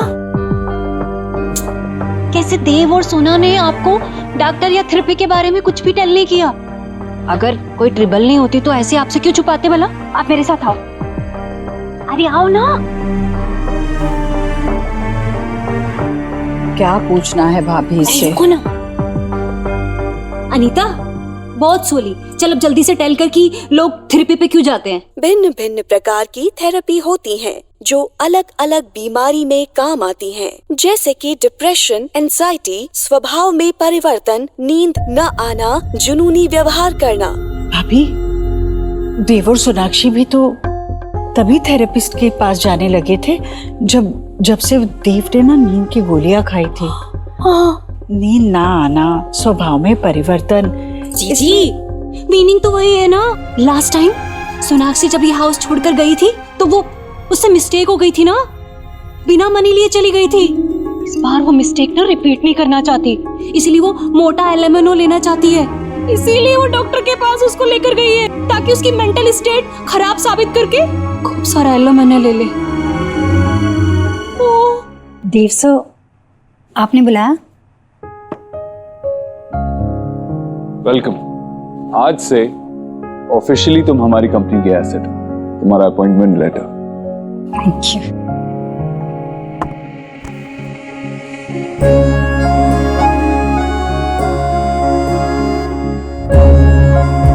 Speaker 10: कैसे देव और सोना ने आपको डॉक्टर या थेरेपी के बारे में कुछ भी टेल नहीं किया? अगर कोई ट्रिबल नहीं होती तो ऐसे आपसे क्यों छुपाते भला? आप मेरे साथ आओ। अरे आओ ना।
Speaker 5: क्या पूछना है भाभी से?
Speaker 10: रुको ना। अनीता, बहुत सोली। चल अब जल्दी से टेल कर कि लोग थेरेपी पे क्यों जाते हैं।
Speaker 13: भिन्न भिन्न प्रकार की थेरेपी होती हैं, जो अलग अलग बीमारी में काम आती हैं, जैसे कि डिप्रेशन, एंजाइटी, स्वभाव में परिवर्तन, नींद न आना, जुनूनी व्यवहार करना।
Speaker 5: भाभी, देव और सोनाक्षी भी तो तभी थेरेपिस्ट के पास जाने लगे थे जब से देव ने ना नींद की गोलियां खाई थी। नींद ना आना, स्वभाव में परिवर्तन।
Speaker 10: जी, मीनिंग तो वही है ना। लास्ट टाइम सोनाक्षी जब ये हाउस छोड़कर गई थी तो वो उससे मिस्टेक हो गई थी ना, बिना मनी लिए चली गई थी। इस बार वो मिस्टेक ना रिपीट नहीं करना चाहती, इसलिए वो मोटा एलेमेनो लेना चाहती है। इसीलिए वो डॉक्टर के पास उसको लेकर गई है, ताकि उसकी मेंटल स्टेट खराब साबित करके खूब सारा एलेमेनो ले ले।
Speaker 3: देव सर, आपने बुलाया?
Speaker 4: वेलकम। आज से ऑफिशियली तुम हमारी कंपनी के एसेट हो। तुम्हारा appointment letter.
Speaker 3: Thank you.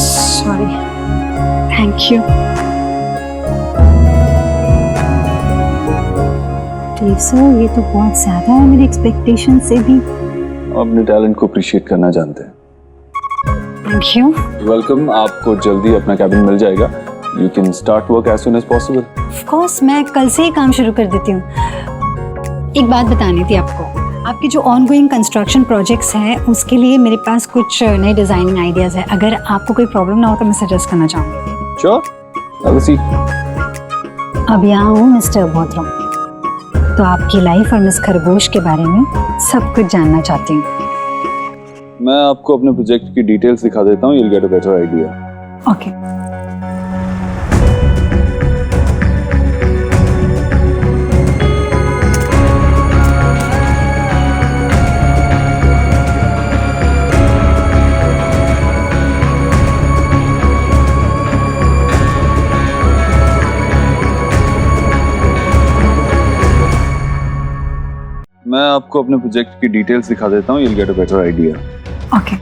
Speaker 3: Sorry. Thank you. Dev sir, ये तो बहुत ज्यादा है मेरी एक्सपेक्टेशन से भी।
Speaker 4: अपने टैलेंट को अप्रिशिएट करना जानते हैं।
Speaker 3: Thank you.
Speaker 4: वेलकम। आपको जल्दी अपना कैबिन मिल जाएगा। You can start work as soon as possible.
Speaker 3: Of course, मैं कल से ही काम शुरू कर देती हूँ। एक बात बतानी थी आपको। आपके जो ऑनगोइंग कंस्ट्रक्शन प्रोजेक्ट्स हैं, उसके लिए मेरे पास कुछ नए डिजाइनिंग आइडियाज है। अगर आपको कोई प्रॉब्लम ना हो तो मैं सजेस्ट करना चाहूँगी।
Speaker 4: Sure. Have a seat.
Speaker 3: अब यहाँ हूँ मिस्टर बोथरो, तो आपकी लाइफ और मिस खरगोश के बारे में सब कुछ जानना चाहती हूँ।
Speaker 4: मैं आपको अपने प्रोजेक्ट की डिटेल्स दिखा देता हूँ। You'll get a better idea.
Speaker 3: Okay.
Speaker 4: मैं आपको अपने प्रोजेक्ट की डिटेल्स दिखा देता हूँ। You'll get a better idea.
Speaker 3: Okay.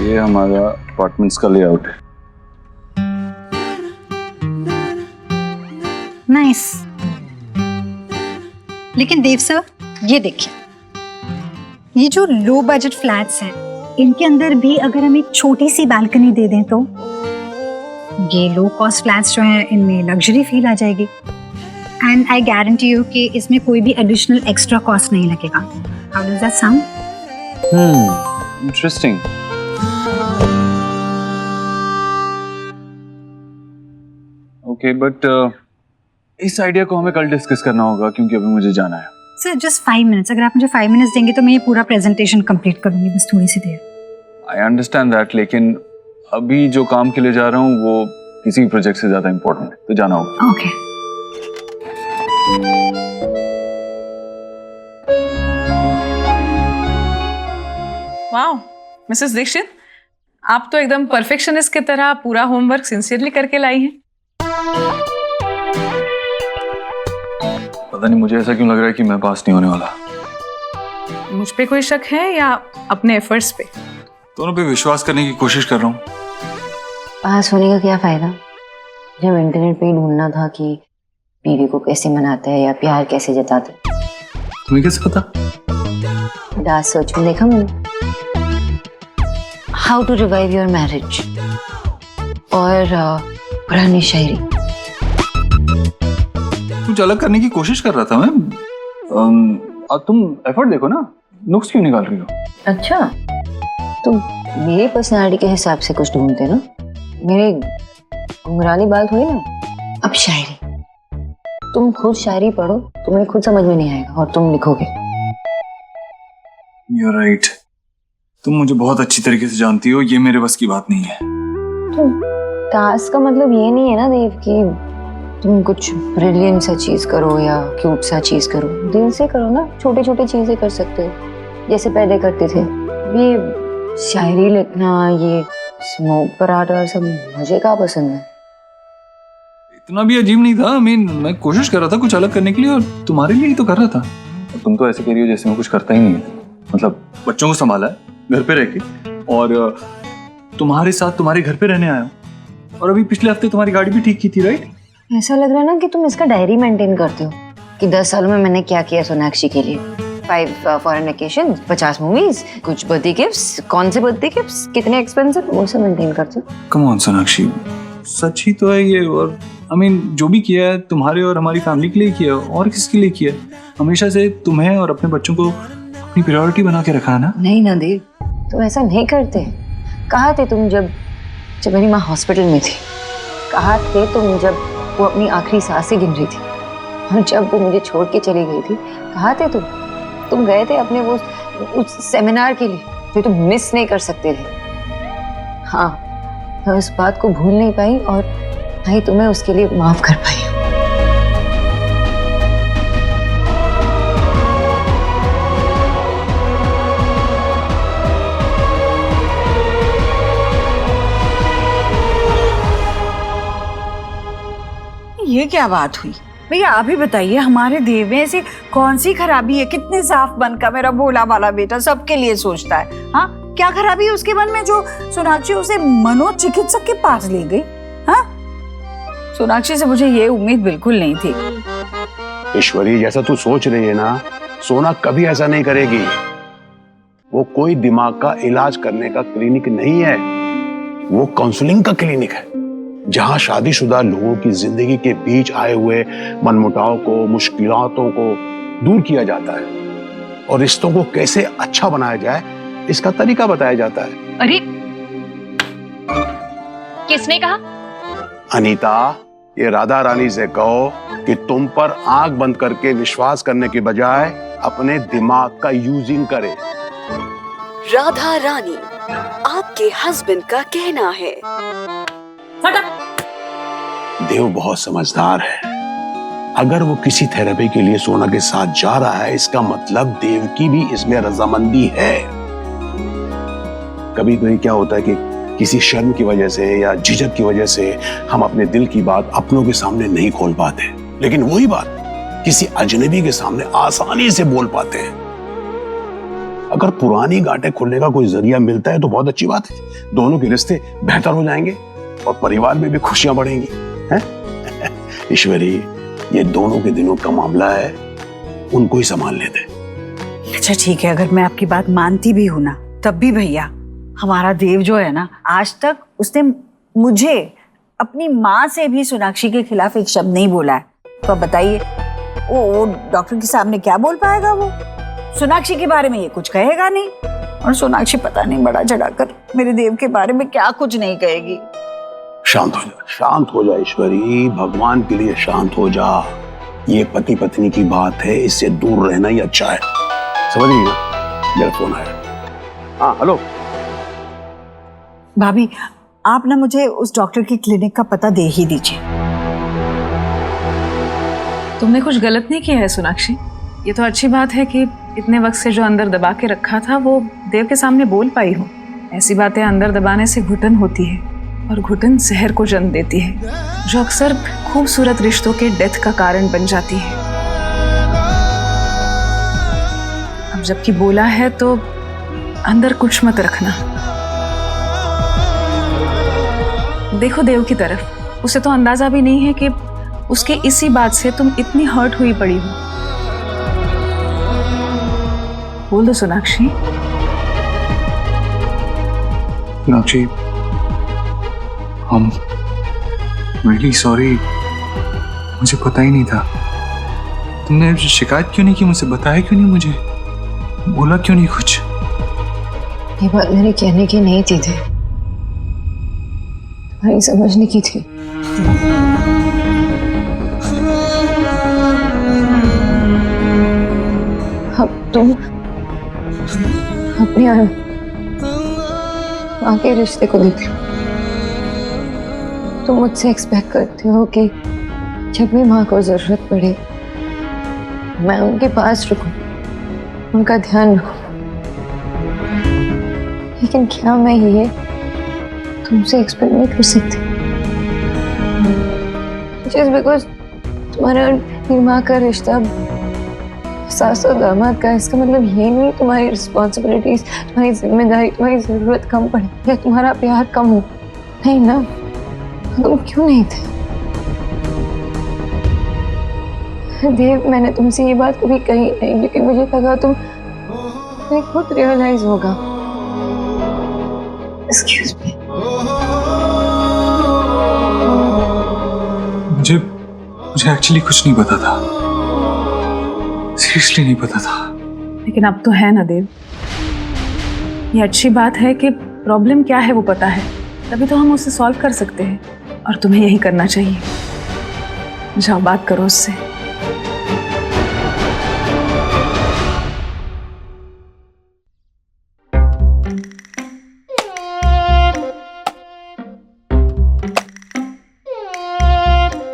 Speaker 4: ये हमारा अपार्टमेंट्स का लेआउट है।
Speaker 3: नाइस। लेकिन देव सर, ये देखिए, ये जो लो बजट फ्लैट्स हैं, इनके अंदर भी अगर हम एक छोटी सी बालकनी दे दें तो ये लो कॉस्ट फ्लैट्स जो हैं, इनमें लग्जरी फील आ जाएगी। एंड आई गारंटी यू कि इसमें कोई भी एडिशनल एक्स्ट्रा कॉस्ट नहीं लगेगा। How does that sound?
Speaker 4: Interesting. Okay, but इस आइडिया को हमें कल डिस्कस करना होगा, क्योंकि अभी मुझे जाना है।
Speaker 3: सर जस्ट 5 मिनट्स, अगर आप मुझे 5 मिनट्स देंगे तो मैं ये पूरा प्रेजेंटेशन कंप्लीट करूंगी, बस थोड़ी सी देर।
Speaker 4: आई अंडरस्टैंड दैट, लेकिन अभी जो काम के लिए जा रहा हूँ वो किसी प्रोजेक्ट से ज्यादा इम्पोर्टेंट है, तो जाना होगा।
Speaker 3: ओके।
Speaker 16: वाओ मिसेस दीक्षित, आप तो एकदम परफेक्शनिस्ट की तरह पूरा होमवर्क सिंसियरली करके लाई हैं।
Speaker 4: पता नहीं मुझे ऐसा क्यों लग रहा है कि मैं पास नहीं होने वाला।
Speaker 16: मुझ पे कोई शक है या अपने एफर्ट्स पे?
Speaker 4: दोनों पे विश्वास करने की कोशिश कर रहा हूँ।
Speaker 6: पास होने का क्या फायदा जब इंटरनेट पे ही ढूंढना था कि बीवी को कैसे मनाते हैं या प्यार कैसे जताते हैं।
Speaker 4: तुम्हें कैसे पता?
Speaker 6: डार्क सर्च में देखा मैंने, how to revive your marriage और पुरानी शायरी।
Speaker 4: कुछ अलग करने की कोशिश कर रहा था मैं। अब तुम एफर्ट देखो ना, नुक्स क्यों निकाल रही हो?
Speaker 6: अच्छा, तुम मेरी पर्सनालिटी के हिसाब से कुछ ढूंढते ना, मेरे घुंघरानी बाल थोड़ी ना। अब शायरी, तुम खुद शायरी पढ़ो, तुम्हें खुद समझ में नहीं आएगा और तुम लिखोगे।
Speaker 4: You're right. तुम मुझे बहुत अच्छी तरीके से जानती हो, ये मेरे बस की बात नहीं है।
Speaker 6: तो टास्क का मतलब ये नहीं है ना देव कि तुम कुछ ब्रिलियंट सा चीज करो या क्यूट सा चीज करो, दिल से करो ना। छोटे छोटे चीजें कर सकते हो जैसे पहले करते थे। ये शायरी लिखना, ये स्मोक पराठा सब मुझे क्या पसंद है।
Speaker 4: इतना भी अजीब नहीं था। मैं कोशिश कर रहा था कुछ अलग करने के लिए और तुम्हारे लिए ही तो कर रहा था। और तुम तो ऐसे कह रही हो जैसे मैं कुछ करता ही नहीं है। मतलब बच्चों को संभाला है घर पे रह के और तुम्हारे साथ तुम्हारे घर पे रहने आया हूँ और अभी पिछले हफ्ते तुम्हारी गाड़ी भी ठीक की थी, राइट?
Speaker 6: ऐसा लग रहा है ना कि तुम इसका डायरी मेंटेन करते हो कि 10 सालों में मैंने क्या किया सोनाक्षी के लिए। 5 फॉरेन वेकेशन, 50 मूवीज, कुछ बर्थडे गिफ्ट्स, कौन से बर्थडे गिफ्ट्स, कितने एक्सपेंसिव, वो सब मेंटेन करते हो।
Speaker 4: कम ऑन सोनाक्षी, सच ही तो है ये। और जो भी किया है तुम्हारे और हमारी फैमिली के लिए किया और किसके लिए किया है। हमेशा से तुम्हें और अपने बच्चों को अपनी प्रायोरिटी बना के रखा है ना।
Speaker 6: नहीं ना देव, तुम ऐसा नहीं करते। कहाँ थे तुम जब मेरी माँ हॉस्पिटल में थी? कहाँ थे तुम जब वो अपनी आखिरी सांसें गिन रही थी? और जब वो मुझे छोड़ के चली गई थी, कहाँ थे तुम? तुम गए थे अपने वो उस सेमिनार के लिए जो तुम मिस नहीं कर सकते थे। हाँ, मैं उस बात को भूल नहीं पाई और भाई तुम्हें उसके लिए माफ कर पाई।
Speaker 5: ये क्या बात हुई भैया? आप ही बताइए, हमारे देव में ऐसी कौन सी खराबी है? कितने साफ मन का मेरा भोला वाला बेटा सबके लिए सोचता है। हाँ, क्या खराबी है उसके मन में जो सोनाक्षी उसे मनोचिकित्सक के पास ले गई? हाँ, सोनाक्षी से मुझे ये उम्मीद बिल्कुल नहीं थी।
Speaker 17: ईश्वरी, जैसा तू सोच रही है ना, सोना कभी ऐसा नहीं करेगी। वो कोई दिमाग का इलाज करने का क्लिनिक नहीं है, वो काउंसलिंग का क्लिनिक है, जहां शादीशुदा लोगों की जिंदगी के बीच आए हुए मनमुटाव को, मुश्किलातों को दूर किया जाता है और रिश्तों को कैसे अच्छा बनाया जाए इसका तरीका बताया जाता है।
Speaker 10: अरे किसने कहा?
Speaker 17: अनीता, ये राधा रानी से कहो कि तुम पर आंख बंद करके विश्वास करने के बजाय अपने दिमाग का यूजिंग करे।
Speaker 13: राधा रानी, आपके हस्बैंड का कहना है।
Speaker 17: देव बहुत समझदार है। अगर वो किसी थेरेपी के लिए सोना के साथ जा रहा है, इसका मतलब देव की भी इसमें रजामंदी है। कभी कभी क्या होता है कि किसी शर्म की वजह से या झिझक की वजह से हम अपने दिल की बात अपनों के सामने नहीं खोल पाते, लेकिन वही बात किसी अजनबी के सामने आसानी से बोल पाते हैं। अगर पुरानी गांठें खोलने का कोई जरिया मिलता है तो बहुत अच्छी बात है। दोनों के रिश्ते बेहतर हो जाएंगे और परिवार में भी खुशियां बढ़ेंगी। ईश्वरी, ये दोनों के दिनों का मामला है, उनको ही संभाल लेते।
Speaker 5: अच्छा ठीक है, अगर मैं आपकी बात मानती भी हूं ना, तब भी भैया हमारा देव जो है ना, आज तक उसने मुझे अपनी माँ से भी सोनाक्षी के खिलाफ एक शब्द नहीं बोला है। तो अब बताइए, वो डॉक्टर के सामने क्या बोल पाएगा? वो सोनाक्षी के बारे में ये कुछ कहेगा नहीं, और सोनाक्षी पता नहीं बड़ा चढ़ाकर मेरे देव के बारे में क्या कुछ नहीं कहेगी।
Speaker 17: शांत हो जा, शांत हो जा ईश्वरी, भगवान के लिए शांत हो जा। ये पति पत्नी की बात है, इससे दूर रहना ही अच्छा है। समझ रही ना? मेरा फोन आया। हाँ हेलो
Speaker 5: भाभी, आप ना मुझे उस डॉक्टर की क्लिनिक का पता दे ही दीजिए।
Speaker 16: तुमने कुछ गलत नहीं किया है सोनाक्षी। ये तो अच्छी बात है कि इतने वक्त से जो अंदर दबा के रखा था वो देव के सामने बोल पाई हो। ऐसी बातें अंदर दबाने से घुटन होती है। और घुटन जहर को जन्म देती है, जो अक्सर खूबसूरत रिश्तों के डेथ का कारण बन जाती है। अब जबकि बोला है तो अंदर कुछ मत रखना। देखो देव की तरफ, उसे तो अंदाजा भी नहीं है कि उसके इसी बात से तुम इतनी हर्ट हुई पड़ी हो। बोल दो सोनाक्षी।
Speaker 4: सोनाक्षी, रियली सॉरी, मुझे पता ही नहीं था। तुमने शिकायत क्यों नहीं की मुझसे? बताया क्यों नहीं मुझे? बोला क्यों नहीं कुछ?
Speaker 6: ये बात मेरे कहने की नहीं थी, तुम्हारी समझने की थी। अब तुम अपने माँ के रिश्ते को देख लो। तुम मुझसे एक्सपेक्ट करते हो कि जब भी माँ को जरूरत पड़े मैं उनके पास रुकूं, उनका ध्यान रखूं। लेकिन क्या मैं ये तुमसे एक्सपेक्ट नहीं कर सकती? जस्ट बिकॉज तुम्हारा और मेरी माँ का रिश्ता सास और दामाद का, इसका मतलब ये नहीं तुम्हारी रिस्पॉन्सिबिलिटीज, तुम्हारी जिम्मेदारी, तुम्हारी जरूरत कम पड़े या तुम्हारा प्यार कम हो। नहीं ना, तुम क्यों नहीं थे? देव, मैंने तुमसे ये बात कभी कही नहीं क्योंकि मुझे लगा तुम्हें खुद रियलाइज होगा। Excuse me.
Speaker 4: मुझे एक्चुअली कुछ नहीं पता था, सीरियसली नहीं पता था।
Speaker 16: लेकिन अब तो है ना देव, ये अच्छी बात है कि प्रॉब्लम क्या है वो पता है, तभी तो हम उसे सॉल्व कर सकते हैं। और तुम्हें यही करना चाहिए। जाओ बात करो उससे।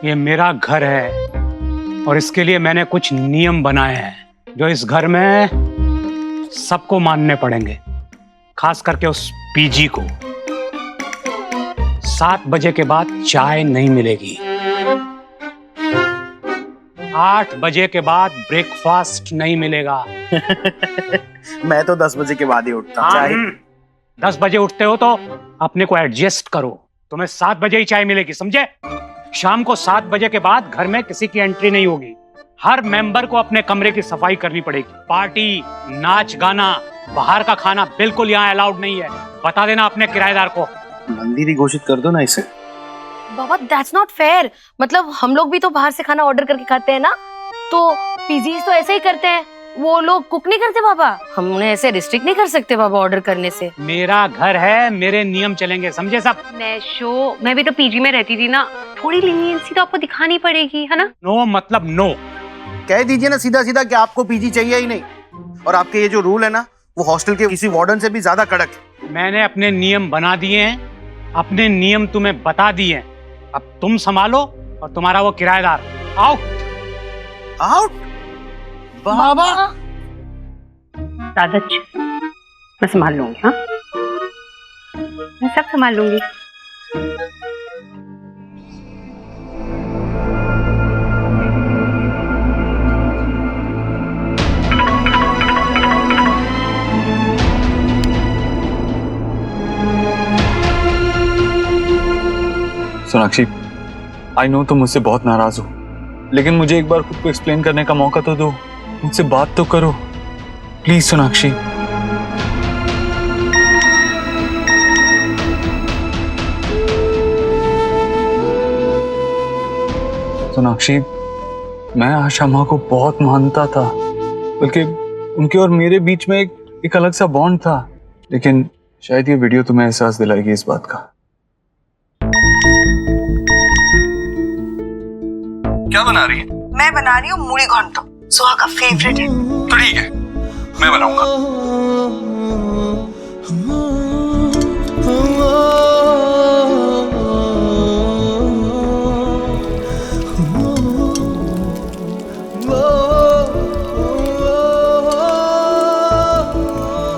Speaker 11: ये मेरा घर है और इसके लिए मैंने कुछ नियम बनाए हैं जो इस घर में सबको मानने पड़ेंगे, खास करके उस पीजी को। 7 बजे के बाद चाय नहीं मिलेगी। 8 बजे के बाद ब्रेकफास्ट नहीं मिलेगा।
Speaker 9: मैं तो 10 बजे के बाद ही उठता हूं। चाय
Speaker 11: 10 बजे उठते हो तो अपने को एडजस्ट करो। तुम्हें 7 बजे ही चाय मिलेगी, समझे? शाम को 7 बजे के बाद घर में किसी की एंट्री नहीं होगी। हर मेंबर को अपने कमरे की सफाई करनी पड़ेगी। पार्टी, नाच गाना, बाहर का खाना बिल्कुल यहाँ अलाउड नहीं है। बता देना अपने किराएदार को।
Speaker 9: मंदिर घोषित कर दो ना इसे।
Speaker 8: बाबा दैट्स नॉट फेयर। मतलब हम लोग भी तो बाहर से खाना ऑर्डर करके खाते हैं ना, तो पीजीज तो ऐसे ही करते हैं। वो लोग कुक नहीं करते बाबा, हम उन्हें ऐसे रिस्ट्रिक्ट नहीं कर सकते बाबा ऑर्डर करने से।
Speaker 11: मेरा घर है, मेरे नियम चलेंगे, समझे सब?
Speaker 10: मैं भी तो पीजी में रहती थी ना, थोड़ी लीनियंसी तो आपको दिखानी पड़ेगी, है ना?
Speaker 11: नो मतलब नो।
Speaker 9: कह दीजिए ना सीधा सीधा कि आपको पीजी चाहिए ही नहीं। और आपके ये जो रूल है ना, वो हॉस्टल के किसी वार्डन से भी ज्यादा कड़क है।
Speaker 11: मैंने अपने नियम बना दिए हैं, अपने नियम तुम्हें बता दिए हैं। अब तुम संभालो और तुम्हारा वो किराएदार आउट।
Speaker 9: आउट बाबा।
Speaker 10: दादा मैं संभाल लूंगी। हाँ, मैं सब संभाल लूंगी।
Speaker 4: सोनाक्षी, आई नो तुम मुझसे बहुत नाराज हो, लेकिन मुझे एक बार खुद को एक्सप्लेन करने का मौका तो दो। मुझसे बात तो करो प्लीज सोनाक्षी। सोनाक्षी, मैं आशा माँ को बहुत मानता था, बल्कि उनके और मेरे बीच में एक अलग सा बॉन्ड था। लेकिन शायद ये वीडियो तुम्हें एहसास दिलाएगी इस बात का। क्या बना रही है?
Speaker 18: मैं बना रही हूँ मूढ़ी घंटो, सुहा का फेवरेट है।
Speaker 4: तो ठीक है, मैं बनाऊंगा।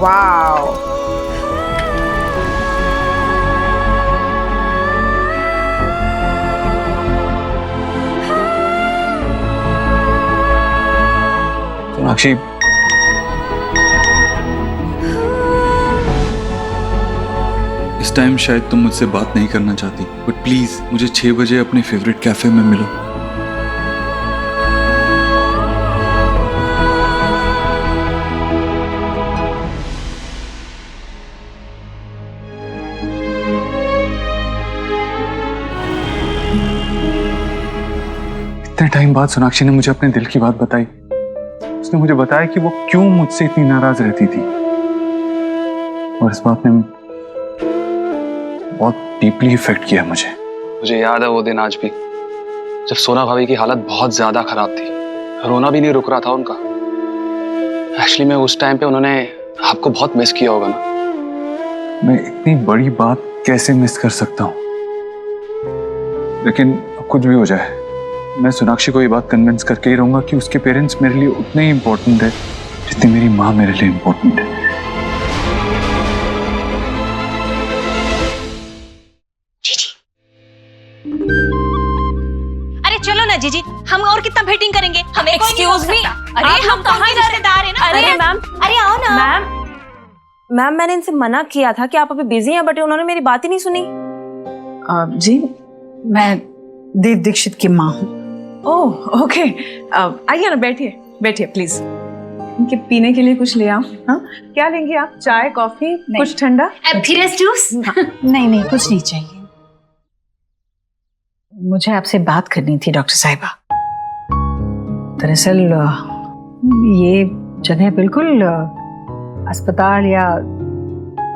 Speaker 5: वाओ,
Speaker 4: सोनाक्षी, इस टाइम शायद तुम मुझसे बात नहीं करना चाहती, बट प्लीज मुझे 6 बजे अपने फेवरेट कैफे में मिलो। इतने टाइम बाद सोनाक्षी ने मुझे अपने दिल की बात बताई। उसने मुझे बताया कि वो क्यों मुझसे इतनी नाराज रहती थी, और इस बात ने बहुत डीपली इफेक्ट किया मुझे याद है वो दिन आज भी, जब सोना भाभी की हालत बहुत ज्यादा खराब थी, रोना भी नहीं रुक रहा था उनका। एक्चुअली मैं उस टाइम पे उन्होंने आपको बहुत मिस किया होगा ना। मैं इतनी बड़ी बात कैसे मिस कर सकता हूँ, लेकिन अब कुछ भी हो जाए मैं सोनाक्षी को ये बात कन्विंस करके ही रहूंगा कि उसके पेरेंट्स मेरे लिए उतने ही इम्पोर्टेंट है जितनी मेरी माँ मेरे लिए इम्पोर्टेंट है।
Speaker 10: अरे चलो ना जीजी, हम और कितना भेटिंग करेंगे? हमें
Speaker 8: एक्सक्यूज मी,
Speaker 10: अरे हम तो हमारे रिश्तेदार हैं ना।
Speaker 8: अरे मैम,
Speaker 10: अरे आओ ना।
Speaker 8: मैम मैंने इनसे मना किया था कि आप अभी बिजी हैं, बट उन्होंने मेरी बात ही नहीं सुनी।
Speaker 5: जी, मैं देव दीक्षित की माँ हूँ।
Speaker 16: ओह ओके, आइए ना, बैठिए बैठिए प्लीज। इनके पीने के लिए कुछ ले आओ। हाँ, क्या लेंगे आप? चाय, कॉफी, कुछ ठंडा?
Speaker 10: फिर जूस?
Speaker 5: नहीं नहीं, कुछ नहीं चाहिए। मुझे आपसे बात करनी थी डॉक्टर साहिबा। दरअसल ये जगह बिल्कुल अस्पताल या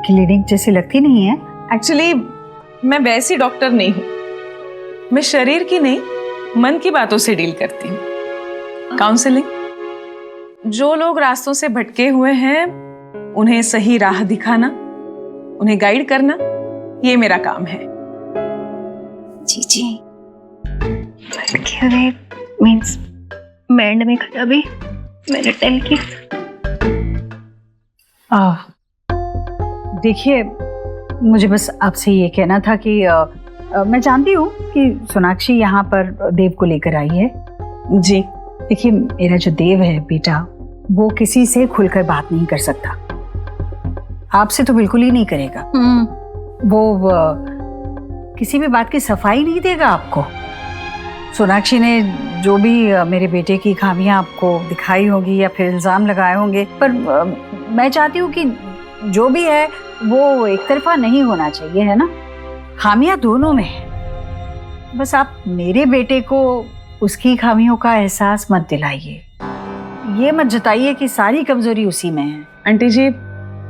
Speaker 5: क्लिनिक जैसी लगती नहीं है।
Speaker 16: एक्चुअली मैं वैसी डॉक्टर नहीं हूँ, मैं शरीर की नहीं मन की बातों से डील करती हूँ। काउंसलिंग, जो लोग रास्तों से भटके हुए हैं उन्हें सही राह दिखाना, उन्हें गाइड करना, ये मेरा काम है।
Speaker 3: जी जी, भटके मीन्स बैंड में खड़ा भी मैंने टेल की।
Speaker 5: देखिए, मुझे बस आपसे ये कहना था कि मैं जानती हूँ कि सोनाक्षी यहाँ पर देव को लेकर आई है। जी देखिए, मेरा जो देव है बेटा, वो किसी से खुलकर बात नहीं कर सकता, आपसे तो बिल्कुल ही नहीं करेगा। वो किसी भी बात की सफाई नहीं देगा आपको। सोनाक्षी ने जो भी मेरे बेटे की खामियां आपको दिखाई होगी या फिर इल्जाम लगाए होंगे, पर मैं चाहती हूँ कि जो भी है वो एक तरफा नहीं होना चाहिए, है ना। खामियां दोनों में है, बस आप मेरे बेटे को उसकी खामियों का एहसास मत दिलाइए। ये मत जताइए कि सारी कमजोरी उसी में है।
Speaker 16: आंटी जी,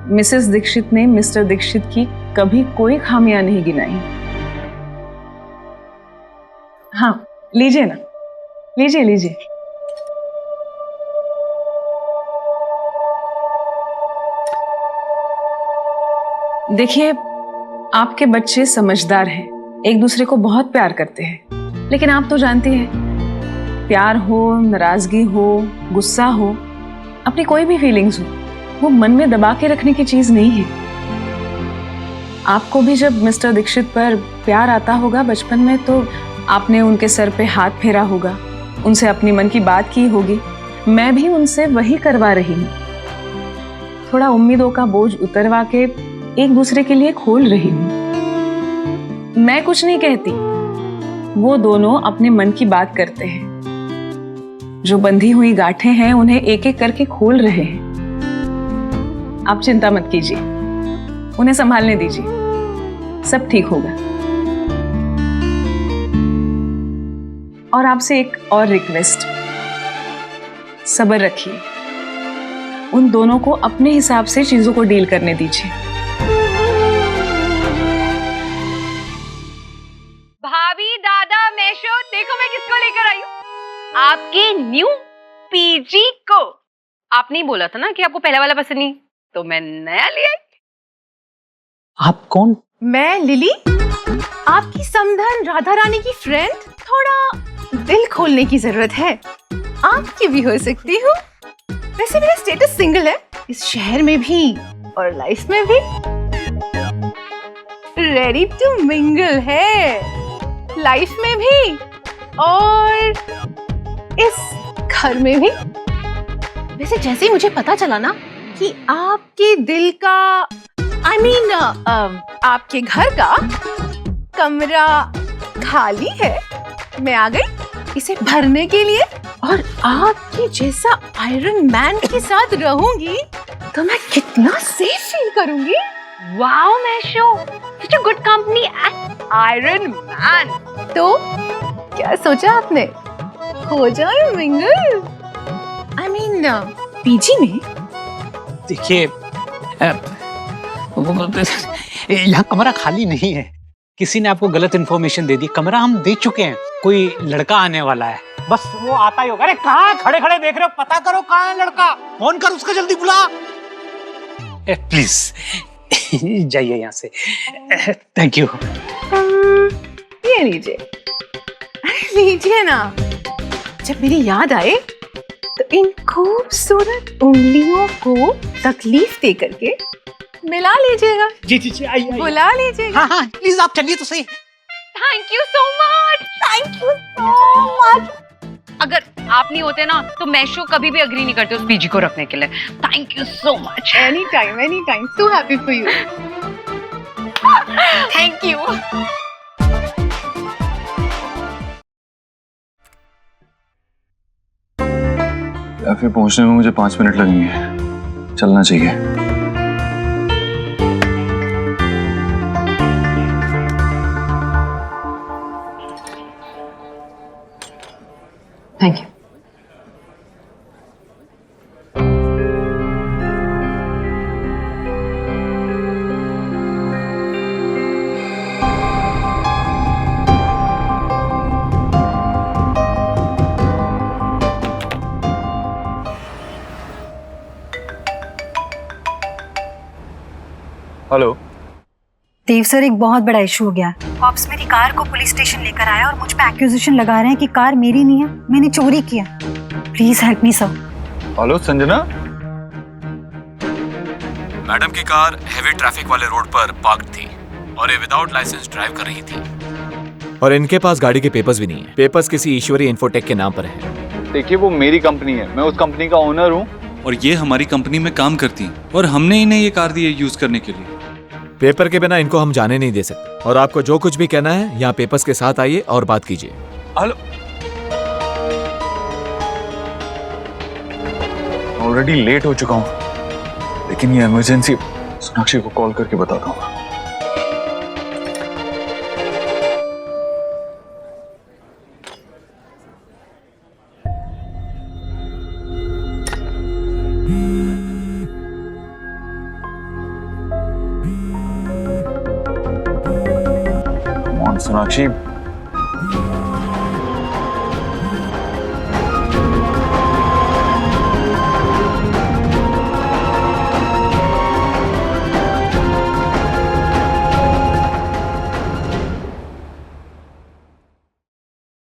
Speaker 16: मिसेस दीक्षित ने मिस्टर दीक्षित की कभी कोई खामियां नहीं गिनाई। हाँ, लीजिए ना, लीजिए लीजिए। देखिए, आपके बच्चे समझदार हैं, एक दूसरे को बहुत प्यार करते हैं, लेकिन आप तो जानती हैं, प्यार हो, नाराजगी हो, गुस्सा हो, अपनी कोई भी फीलिंग्स हो, वो मन में दबा के रखने की चीज नहीं है। आपको भी जब मिस्टर दीक्षित पर प्यार आता होगा बचपन में, तो आपने उनके सर पे हाथ फेरा होगा, उनसे अपनी मन की बात की होगी। मैं भी उनसे वही करवा रही हूँ, थोड़ा उम्मीदों का बोझ उतरवा के एक दूसरे के लिए खोल रही हूँ। मैं कुछ नहीं कहती, वो दोनों अपने मन की बात करते हैं। जो बंधी हुई गांठें हैं उन्हें एक एक करके खोल रहे हैं। आप चिंता मत कीजिए, उन्हें संभालने दीजिए, सब ठीक होगा। और आपसे एक और रिक्वेस्ट, सब्र रखिए, उन दोनों को अपने हिसाब से चीजों को डील करने दीजिए।
Speaker 10: भाभी, दादा, मेशो, देखो मैं किसको लेकर आई हूँ, आपके न्यू पीजी को। आपने ही बोला था ना कि आपको पहला वाला पसंद नहीं, तो मैं नया ले आई।
Speaker 16: आप कौन?
Speaker 10: मैं लिली, आपकी समधन राधा रानी की फ्रेंड। थोड़ा दिल खोलने की जरूरत है, आपकी भी हो सकती हूँ। वैसे मेरा स्टेटस सिंगल है, इस शहर में भी और लाइफ में भी। रेडी टू मिंगल है, लाइफ में भी और इस घर में भी।
Speaker 16: वैसे जैसे ही मुझे पता चला ना कि आपके दिल का आपके घर का कमरा खाली है, मैं आ गई इसे भरने के लिए। और आपके जैसा आयरन मैन के साथ रहूंगी तो मैं कितना सेफ फील करूंगी। Wow Meesho, such a good company and Iron Man. तो क्या सोचा आपने, हो जाए मिंगल? पीजी में?
Speaker 11: देखिए यहाँ कमरा खाली नहीं है, किसी ने आपको गलत इन्फॉर्मेशन दे दी। कमरा हम दे चुके हैं, कोई लड़का आने वाला है, बस वो आता ही होगा। अरे कहाँ खड़े खड़े देख रहे हो, पता करो कहाँ है लड़का, फोन कर उसका, जल्दी बुला। प्लीज जाइए यहाँ से, थैंक यू।
Speaker 16: ये लीजिए, लीजिए ना। जब मेरी याद आए तो इन खूबसूरत उंगलियों को तकलीफ दे करके मिला लीजिएगा।
Speaker 11: जी जी जी, आइए
Speaker 16: बुला लीजिएगा।
Speaker 11: हाँ हाँ प्लीज आप चलिए तो सही।
Speaker 16: Thank you so much, thank you so much. अगर आप नहीं होते ना तो मैशो कभी भी अग्री नहीं करते उस पीजी को रखने के लिए। Thank you so much. Any time, so happy for you. Thank you.
Speaker 4: Cafe पहुंचने में मुझे 5 मिनट लगेंगे, चलना चाहिए।
Speaker 2: Thank you.
Speaker 4: Hello
Speaker 3: Dev sir, एक बहुत बड़ा इशू हो गया। कॉप्स मेरी कार को पुलिस स्टेशन लेकर आया और मुझ पे एक्यूजेशन लगा रहे हैं कि कार मेरी नहीं है, मैंने चोरी किया। Please help me sir.
Speaker 4: Hello Sanjana.
Speaker 15: Madam की कार हेवी ट्रैफिक वाले रोड पर पार्क्ड थी और ये विदाउट लाइसेंस ड्राइव कर रही थी।
Speaker 19: और इनके पास गाड़ी के पेपर्स भी नहीं है। पेपर्स किसी ईश्वरी इन्फोटेक के नाम पर है।
Speaker 4: देखिए वो मेरी कंपनी है, मैं उस कंपनी का ओनर हूँ
Speaker 15: और ये हमारी कंपनी में काम करती हैं और हमने इन्हें ये कार दी है यूज करने के लिए।
Speaker 19: पेपर के बिना इनको हम जाने नहीं दे सकते। और आपको जो कुछ भी कहना है यहाँ पेपर्स के साथ आइए और बात कीजिए।
Speaker 4: हेलो, ऑलरेडी लेट हो चुका हूँ, लेकिन ये इमरजेंसी सोनाक्षी को कॉल करके बताता हूँ। सोनाक्षी